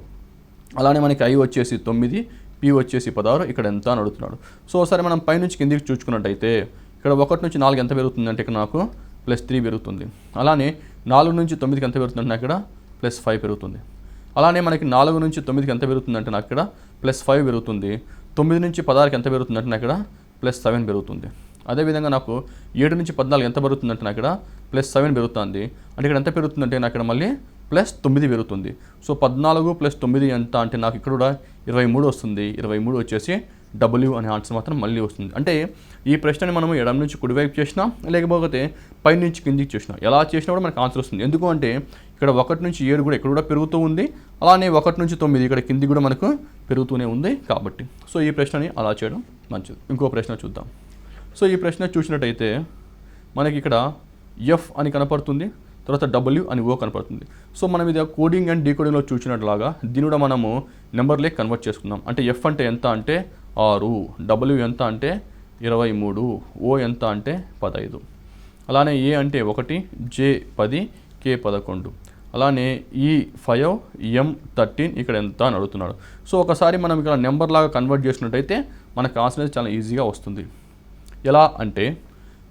అలానే మనకి I వచ్చేసి 9, P వచ్చేసి 16, ఇక్కడ ఎంత అని అడుగుతున్నాడు. సో ఒకసారి మనం పై నుంచి కిందికి చూసుకున్నట్టయితే ఇక్కడ 1 నుంచి 4 ఎంత పెరుగుతుంది అంటే ఇక్కడ నాకు +3 పెరుగుతుంది. అలానే 4 నుంచి 9కి ఎంత పెరుగుతుందంటే నాకు ఇక్కడ +5 పెరుగుతుంది. అలానే మనకి 4 నుంచి 9కి ఎంత పెరుగుతుందంటే నాకు ఇక్కడ +5 పెరుగుతుంది. 9 నుంచి 16కి ఎంత పెరుగుతుందంటే నాకు ఇక్కడ +7 పెరుగుతుంది. అదేవిధంగా నాకు 7 నుంచి 14 ఎంత పెరుగుతుందంటే నాకు ఇక్కడ +7 పెరుగుతుంది. అంటే ఇక్కడ ఎంత పెరుగుతుందంటే నాకు ఇక్కడ మళ్ళీ +9 పెరుగుతుంది. సో 14 + 9 ఎంత అంటే నాకు ఇక్కడ కూడా 23 వస్తుంది. 23 వచ్చేసి W అనే ఆన్సర్ మాత్రం మళ్ళీ వస్తుంది. అంటే ఈ ప్రశ్నని మనం ఎడం నుంచి కుడివైపు చేసినా లేకపోతే పై నుంచి కిందికి చేసినా ఎలా చేసినా కూడా మనకు ఆన్సర్ వస్తుంది. ఎందుకు అంటే ఇక్కడ 1 నుంచి 7 కూడా ఇక్కడ కూడా పెరుగుతూ ఉంది. అలానే 1 నుంచి 9 ఇక్కడ కింది కూడా మనకు పెరుగుతూనే ఉంది కాబట్టి సో ఈ ప్రశ్నని అలా చేయడం మంచిది. ఇంకో ప్రశ్న చూద్దాం. సో ఈ ప్రశ్న చూసినట్టయితే మనకి ఇక్కడ F అని కనపడుతుంది, తర్వాత W అని O కనపడుతుంది. సో మనం ఇది కోడింగ్ అండ్ డీకోడింగ్లో చూసినట్లాగా దీన్ని కూడా మనము నెంబర్లోకి కన్వర్ట్ చేసుకుందాం. అంటే F అంటే ఎంత అంటే 6, W ఎంత అంటే 23, O ఎంత అంటే 15, అలానే A అంటే 1, J 10, K 11, అలానే E 5, M 13 ఇక్కడ ఎంత అని అడుగుతున్నాడు. సో ఒకసారి మనం ఇక్కడ నెంబర్ లాగా కన్వర్ట్ చేసినట్టయితే మనకు ఆన్సర్ అనేది చాలా ఈజీగా వస్తుంది. ఎలా అంటే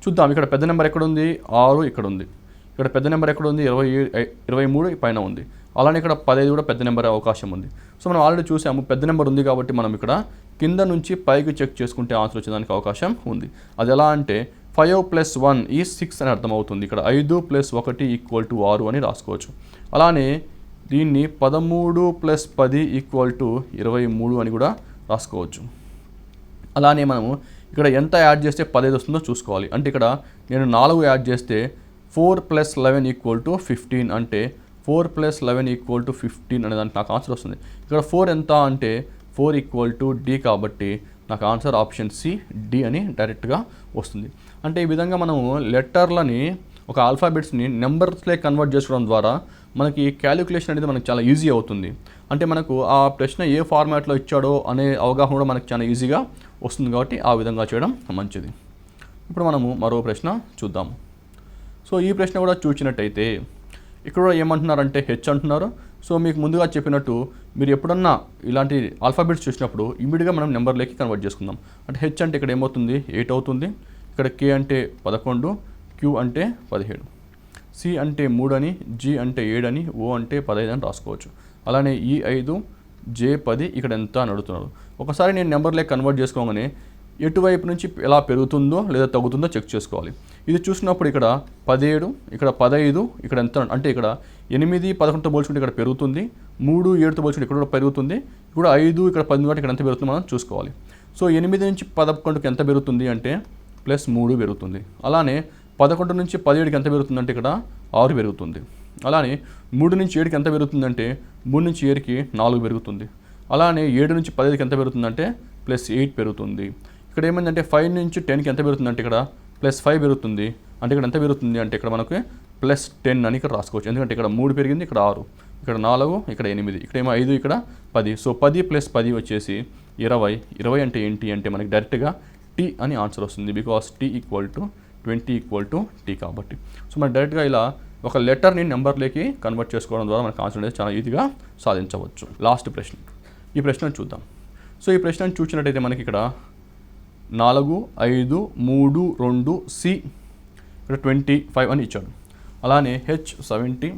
చూద్దాం. ఇక్కడ పెద్ద నెంబర్ ఎక్కడ ఉంది, 6 ఇక్కడ ఉంది. ఇక్కడ పెద్ద నెంబర్ ఎక్కడ ఉంది, 23 పైన ఉంది. అలానే ఇక్కడ 15 కూడా పెద్ద నెంబర్ అవకాశం ఉంది. సో మనం ఆల్రెడీ చూసాము పెద్ద నెంబర్ ఉంది కాబట్టి మనం ఇక్కడ కింద నుంచి పైకి చెక్ చేసుకుంటే ఆన్సర్ వచ్చేదానికి అవకాశం ఉంది. అది ఎలా అంటే 5 + 1 = 6 అని అర్థమవుతుంది. ఇక్కడ 5 + 1 = 6 అని రాసుకోవచ్చు. అలానే దీన్ని 13 + 10 = 23 అని కూడా రాసుకోవచ్చు. అలానే మనము ఇక్కడ ఎంత యాడ్ చేస్తే 15 వస్తుందో చూసుకోవాలి. అంటే ఇక్కడ నేను 4 యాడ్ చేస్తే 4 + 11 = 15 అంటే 4 + 11 = 15 అనే దానికి నాకు ఆన్సర్ వస్తుంది. ఇక్కడ 4 ఎంత అంటే 4 = D కాబట్టి నాకు ఆన్సర్ ఆప్షన్ సి డి అని డైరెక్ట్గా వస్తుంది. అంటే ఈ విధంగా మనము లెటర్లని ఒక ఆల్ఫాబెట్స్ని నెంబర్స్లే కన్వర్ట్ చేసుకోవడం ద్వారా మనకి క్యాలిక్యులేషన్ అనేది మనకు చాలా ఈజీ అవుతుంది. అంటే మనకు ఆ ప్రశ్న ఏ ఫార్మాట్లో ఇచ్చాడో అనే అవగాహన కూడా మనకు చాలా ఈజీగా వస్తుంది కాబట్టి ఆ విధంగా చేయడం మంచిది. ఇప్పుడు మనము మరో ప్రశ్న చూద్దాం. సో ఈ ప్రశ్న కూడా చూసినట్టయితే ఇక్కడ కూడా ఏమంటున్నారంటే హెచ్ అంటున్నారు. సో మీకు ముందుగా చెప్పినట్టు మీరు ఎప్పుడన్నా ఇలాంటి ఆల్ఫాబెట్స్ చూసినప్పుడు ఇమీడియట్గా మనం నెంబర్లోకి కన్వర్ట్ చేసుకుందాం. అంటే హెచ్ అంటే ఇక్కడ ఏమవుతుంది 8 అవుతుంది, ఇక్కడ కే అంటే 11, క్యూ అంటే 17, సి అంటే 3 అని, జి అంటే 7 అని, ఓ అంటే 15 అని రాసుకోవచ్చు. అలానే ఈ 5, జే 10 ఇక్కడ ఎంత అని అడుగుతున్నారు. ఒకసారి నేను నెంబర్లోకి కన్వర్ట్ చేసుకోగానే ఎటువైపు నుంచి ఎలా పెరుగుతుందో లేదా తగ్గుతుందో చెక్ చేసుకోవాలి. ఇది చూసినప్పుడు ఇక్కడ 17, ఇక్కడ 15, ఇక్కడ ఎంత అంటే ఇక్కడ 8, 11తో పోల్చుకుంటే ఇక్కడ పెరుగుతుంది, 3, 7తో పోల్చుకుంటే ఇక్కడ కూడా పెరుగుతుంది, ఇక్కడ 5, ఇక్కడ 10 కాబట్టి ఇక్కడ ఎంత పెరుగుతుందో మనం చూసుకోవాలి. సో 8 నుంచి 11కి ఎంత పెరుగుతుంది అంటే +3 పెరుగుతుంది. అలానే 11 నుంచి 17కి ఎంత పెరుగుతుందంటే ఇక్కడ 6 పెరుగుతుంది. అలానే 3 నుంచి 7కి ఎంత పెరుగుతుందంటే 3 నుంచి 7కి 4 పెరుగుతుంది. అలానే 7 నుంచి 15కి ఎంత పెరుగుతుందంటే +8 పెరుగుతుంది. ఇక్కడ ఏమైందంటే 5 నుంచి 10కి ఎంత పెరుగుతుందంటే ఇక్కడ +5 పెరుగుతుంది. అంటే ఇక్కడ ఎంత పెరుగుతుంది అంటే ఇక్కడ మనకు +10 అని ఇక్కడ రాసుకోవచ్చు. ఎందుకంటే ఇక్కడ 3 పెరిగింది, ఇక్కడ 6, ఇక్కడ 4, ఇక్కడ 8, ఇక్కడ ఏమో 5, ఇక్కడ 10. సో 10 + 10 వచ్చేసి 20. 20 అంటే ఏంటి అంటే మనకి డైరెక్ట్గా టీ అని ఆన్సర్ వస్తుంది. బికాస్ టీ = 20 = టీ కాబట్టి. సో మనం డైరెక్ట్గా ఇలా ఒక లెటర్ని నెంబర్లోకి కన్వర్ట్ చేసుకోవడం ద్వారా మనకు ఆన్సర్ అనేది చాలా ఈజీగా సాధించవచ్చు. లాస్ట్ ప్రశ్న, ఈ ప్రశ్నను చూద్దాం. సో ఈ ప్రశ్నను చూసినట్టయితే మనకి ఇక్కడ 4, 5, 3, 2, సి ఇక్కడ 25 అని ఇచ్చాడు. అలానే హెచ్ 70,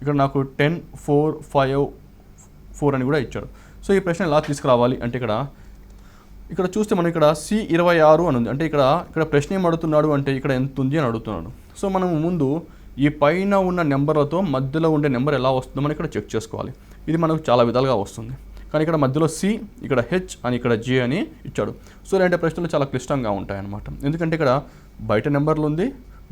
ఇక్కడ నాకు 10, 4, 5, 4 అని కూడా ఇచ్చాడు. సో ఈ ప్రశ్న ఎలా తీసుకురావాలి అంటే ఇక్కడ చూస్తే మనం ఇక్కడ సి 26 అని ఉంది. అంటే ఇక్కడ ప్రశ్న ఏం అడుగుతున్నాడు అంటే ఇక్కడ ఎంత ఉంది అని అడుగుతున్నాడు. సో మనం ముందు ఈ పైన ఉన్న నెంబర్లతో మధ్యలో ఉండే నెంబర్ ఎలా వస్తుందో మనం ఇక్కడ చెక్ చేసుకోవాలి. ఇది మనకు చాలా విధాలుగా వస్తుంది. కానీ ఇక్కడ మధ్యలో సి, ఇక్కడ హెచ్ అని, ఇక్కడ జే అని ఇచ్చాడు. సో ఇలాంటి ప్రశ్నలు చాలా క్లిష్టంగా ఉంటాయన్నమాట. ఎందుకంటే ఇక్కడ బయట నెంబర్లు ఉంది,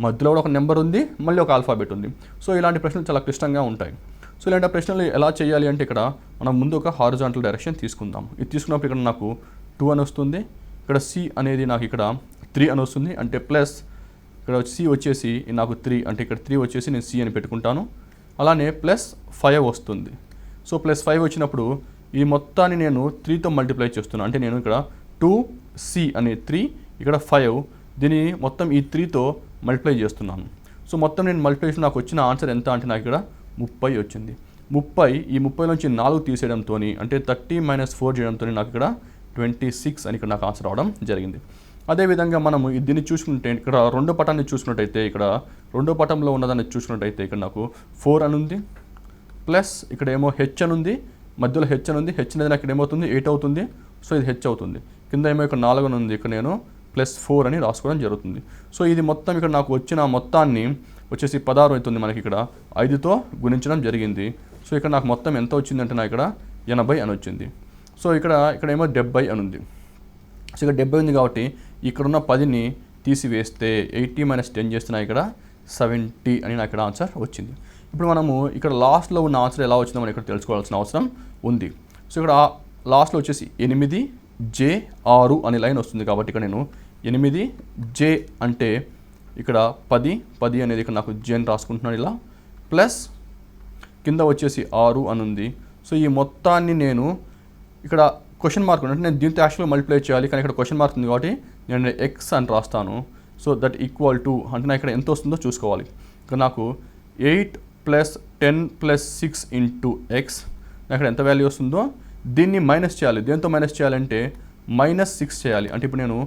మధ్యలో కూడా ఒక నెంబర్ ఉంది, మళ్ళీ ఒక ఆల్ఫాబెట్ ఉంది. సో ఇలాంటి ప్రశ్నలు చాలా క్లిష్టంగా ఉంటాయి. సో ఇలాంటి ప్రశ్నలు ఎలా చేయాలి అంటే ఇక్కడ మనం ముందు ఒక హారిజాంటల్ డైరెక్షన్ తీసుకుందాం. ఇది తీసుకున్నప్పుడు ఇక్కడ నాకు 2 అని వస్తుంది, ఇక్కడ సి అనేది నాకు ఇక్కడ 3 అని వస్తుంది. అంటే ప్లస్ ఇక్కడ సి వచ్చేసి నాకు 3, అంటే ఇక్కడ 3 వచ్చేసి నేను సి అని పెట్టుకుంటాను. అలానే +5 వస్తుంది. సో +5 వచ్చినప్పుడు ఈ మొత్తాన్ని నేను 3తో మల్టిప్లై చేస్తున్నాను. అంటే నేను ఇక్కడ 2c అనే 3, ఇక్కడ 5, దీన్ని మొత్తం ఈ 3తో మల్టిప్లై చేస్తున్నాను. సో మొత్తం నేను మల్టిప్లై చేసి నాకు వచ్చిన ఆన్సర్ ఎంత అంటే నాకు ఇక్కడ 30 వచ్చింది. 30, ఈ 30 నుంచి 4 తీసేయడంతో అంటే 30 - 4 చేయడంతో నాకు ఇక్కడ 26 అని ఇక్కడ నాకు ఆన్సర్ రావడం జరిగింది. అదేవిధంగా మనము దీన్ని చూసుకుంటే ఇక్కడ రెండో పటాన్ని చూసుకున్నట్టయితే ఇక్కడ రెండో పటంలో ఉన్నదాన్ని చూసుకున్నట్టయితే ఇక్కడ నాకు 4 అని ఉంది, ప్లస్ ఇక్కడ ఏమో హెచ్ అని ఉంది, మధ్యలో హెచ్ అని ఉంది. హెచ్ అనేది నాకు ఇక్కడ ఏమవుతుంది 8 అవుతుంది. సో ఇది హెచ్ అవుతుంది. కింద ఏమో ఇక్కడ 4 అని ఉంది, ఇక్కడ నేను +4 అని రాసుకోవడం జరుగుతుంది. సో ఇది మొత్తం ఇక్కడ నాకు వచ్చిన మొత్తాన్ని వచ్చేసి 16 అవుతుంది. మనకి ఇక్కడ 5తో గుణించడం జరిగింది. సో ఇక్కడ నాకు మొత్తం ఎంత వచ్చిందంటే నాకు ఇక్కడ 80 అని వచ్చింది. సో ఇక్కడ ఏమో 70 అని ఉంది. సో ఇక్కడ 70 ఉంది కాబట్టి ఇక్కడున్న 10ని తీసివేస్తే 80 - 10 చేస్తున్నా ఇక్కడ 70 అని నాకు ఇక్కడ ఆన్సర్ వచ్చింది. ఇప్పుడు మనము ఇక్కడ లాస్ట్లో ఉన్న ఆన్సర్ ఎలా వచ్చిందో మనం ఇక్కడ తెలుసుకోవాల్సిన అవసరం ఉంది. సో ఇక్కడ లాస్ట్లో వచ్చేసి 8J6 అనే లైన్ వస్తుంది కాబట్టి ఇక్కడ నేను 8J అంటే ఇక్కడ 10 అనేది ఇక్కడ నాకు J అని రాసుకుంటున్నాను ఇలా, ప్లస్ కింద వచ్చేసి 6 అని ఉంది. సో ఈ మొత్తాన్ని నేను ఇక్కడ క్వశ్చన్ మార్క్ ఉంది అంటే నేను దీంతో యాక్చువల్గా మల్టిప్లై చేయాలి, కానీ ఇక్కడ క్వశ్చన్ మార్క్ ఉంది కాబట్టి నేను ఎక్స్ అని రాస్తాను. సో దట్ ఈక్వల్ టు అంటే నాకు ఇక్కడ ఎంత వస్తుందో చూసుకోవాలి. ఇక్కడ నాకు 8 + 10 + 6 × x నాకు ఎంత వాల్యూ వస్తుందో దీన్ని మైనస్ చేయాలి. దేంతో మైనస్ చేయాలంటే -6 చేయాలి. అంటే ఇప్పుడు నేను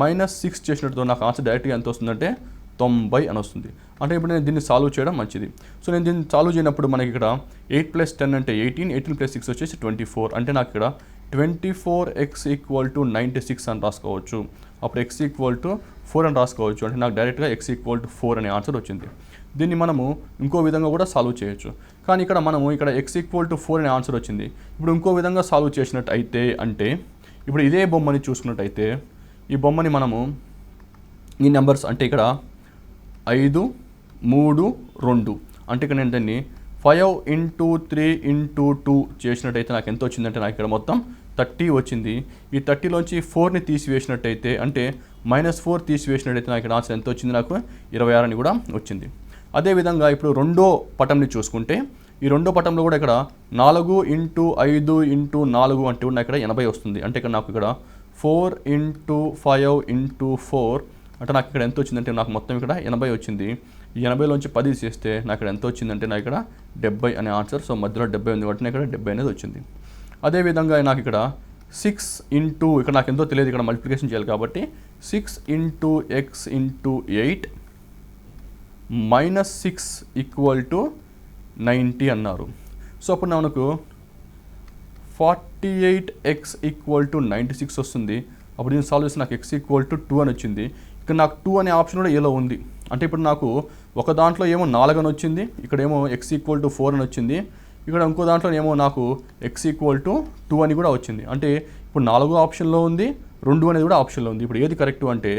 -6 చేసినట్టు నాకు ఆన్సర్ డైరెక్ట్గా ఎంత వస్తుందంటే 90 అని వస్తుంది. అంటే ఇప్పుడు నేను దీన్ని సాల్వ్ చేయడం మంచిది. సో నేను దీన్ని సాల్వ్ చేయనప్పుడు మనకి ఇక్కడ 8 + 10 అంటే 18, 18 + 6 వచ్చేసి 24. అంటే నాకు ఇక్కడ 24x = 96 అని రాసుకోవచ్చు. అప్పుడు x = 4 అని రాసుకోవచ్చు. అంటే నాకు డైరెక్ట్గా x = 4 అనే ఆన్సర్ వచ్చింది. దీన్ని మనము ఇంకో విధంగా కూడా సాల్వ్ చేయొచ్చు. కానీ ఇక్కడ మనము ఇక్కడ x = 4 అనే ఆన్సర్ వచ్చింది. ఇప్పుడు ఇంకో విధంగా సాల్వ్ చేసినట్టు అయితే అంటే ఇప్పుడు ఇదే బొమ్మని చూసుకున్నట్టయితే ఈ బొమ్మని మనము ఈ నెంబర్స్ అంటే ఇక్కడ 5, 3, 2 అంటే ఇక్కడ నేను దాన్ని 5 × 3 × 2 చేసినట్టయితే నాకు ఎంత వచ్చిందంటే నాకు ఇక్కడ మొత్తం 30 వచ్చింది. ఈ 30లోంచి 4ని తీసివేసినట్టయితే అంటే -4 తీసివేసినట్టయితే నాకు ఇక్కడ ఆన్సర్ ఎంత వచ్చింది, నాకు 26 అని కూడా వచ్చింది. అదేవిధంగా ఇప్పుడు రెండో పటంని చూసుకుంటే ఈ రెండో పటంలో కూడా ఇక్కడ 4 × 5 × 4 అంటే కూడా ఇక్కడ 80 వస్తుంది. అంటే ఇక్కడ నాకు ఇక్కడ 4 × 5 × 4 అంటే నాకు ఇక్కడ ఎంత వచ్చిందంటే నాకు మొత్తం ఇక్కడ 80 వచ్చింది. ఈ 80లోంచి 10 చేస్తే నాకు ఇక్కడ ఎంత వచ్చిందంటే నాకు ఇక్కడ 70 అనే ఆన్సర్. సో మధ్యలో 70 ఉంది కాబట్టి ఇక్కడ 70 అనేది వచ్చింది. అదేవిధంగా నాకు ఇక్కడ 6 × ఇక్కడ నాకు ఎంతో తెలియదు, ఇక్కడ మల్టిప్లికేషన్ చేయాలి కాబట్టి 6 × x × 8 -6 = 90 అన్నారు. సో అప్పుడు మనకు 48x = 96 వస్తుంది. అప్పుడు నేను సాల్వ్ చేసి నాకు x = 2 అని వచ్చింది. ఇక్కడ నాకు 2 అనే ఆప్షన్ కూడా ఏలో ఉంది. అంటే ఇప్పుడు నాకు ఒక దాంట్లో ఏమో 4 అని వచ్చింది, ఇక్కడ ఏమో x = 4 అని వచ్చింది, ఇక్కడ ఇంకో దాంట్లో ఏమో నాకు x = 2 అని కూడా వచ్చింది. అంటే ఇప్పుడు 4 ఆప్షన్లో ఉంది, 2 అనేది కూడా ఆప్షన్లో ఉంది. ఇప్పుడు ఏది కరెక్ట్ అంటే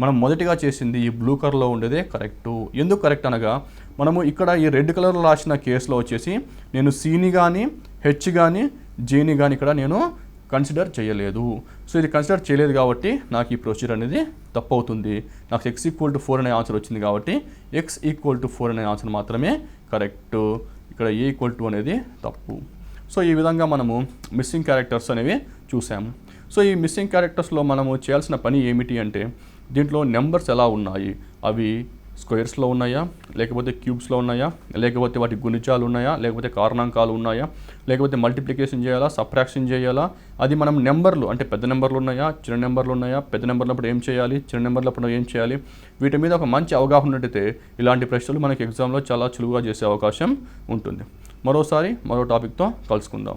మనం మొదటిగా చేసింది ఈ బ్లూ కలర్లో ఉండేదే కరెక్టు. ఎందుకు కరెక్ట్ అనగా మనము ఇక్కడ ఈ రెడ్ కలర్లో రాసిన కేసులో వచ్చేసి నేను సిని కానీ హెచ్ కానీ జేని కానీ ఇక్కడ నేను కన్సిడర్ చేయలేదు. సో ఇది కన్సిడర్ చేయలేదు కాబట్టి నాకు ఈ ప్రొసీజర్ అనేది తప్పు అవుతుంది. నాకు x = 4 అనే ఆన్సర్ వచ్చింది కాబట్టి x = 4 అనే ఆన్సర్ మాత్రమే కరెక్ట్. ఇక్కడ a = 2 అనేది తప్పు. సో ఈ విధంగా మనము మిస్సింగ్ క్యారెక్టర్స్ అనేవి చూసాము. సో ఈ మిస్సింగ్ క్యారెక్టర్స్లో మనము చేయాల్సిన పని ఏమిటి అంటే దీంట్లో నెంబర్స్ ఎలా ఉన్నాయి, అవి స్క్వేర్స్లో ఉన్నాయా, లేకపోతే క్యూబ్స్లో ఉన్నాయా, లేకపోతే వాటి గుణిజాలు ఉన్నాయా, లేకపోతే కారణాంకాలు ఉన్నాయా, లేకపోతే మల్టిప్లికేషన్ చేయాలా, సబ్ట్రాక్షన్ చేయాలా, అది మనం నెంబర్లు అంటే పెద్ద నెంబర్లు ఉన్నాయా, చిన్న నెంబర్లు ఉన్నాయా, పెద్ద నెంబర్లప్పుడు ఏం చేయాలి, చిన్న నెంబర్లప్పుడు ఏం చేయాలి, వీటి మీద ఒక మంచి అవగాహన ఉన్నట్టయితే ఇలాంటి ప్రశ్నలు మనకి ఎగ్జామ్లో చాలా సులువుగా చేసే అవకాశం ఉంటుంది. మరో టాపిక్తో కలుసుకుందాం.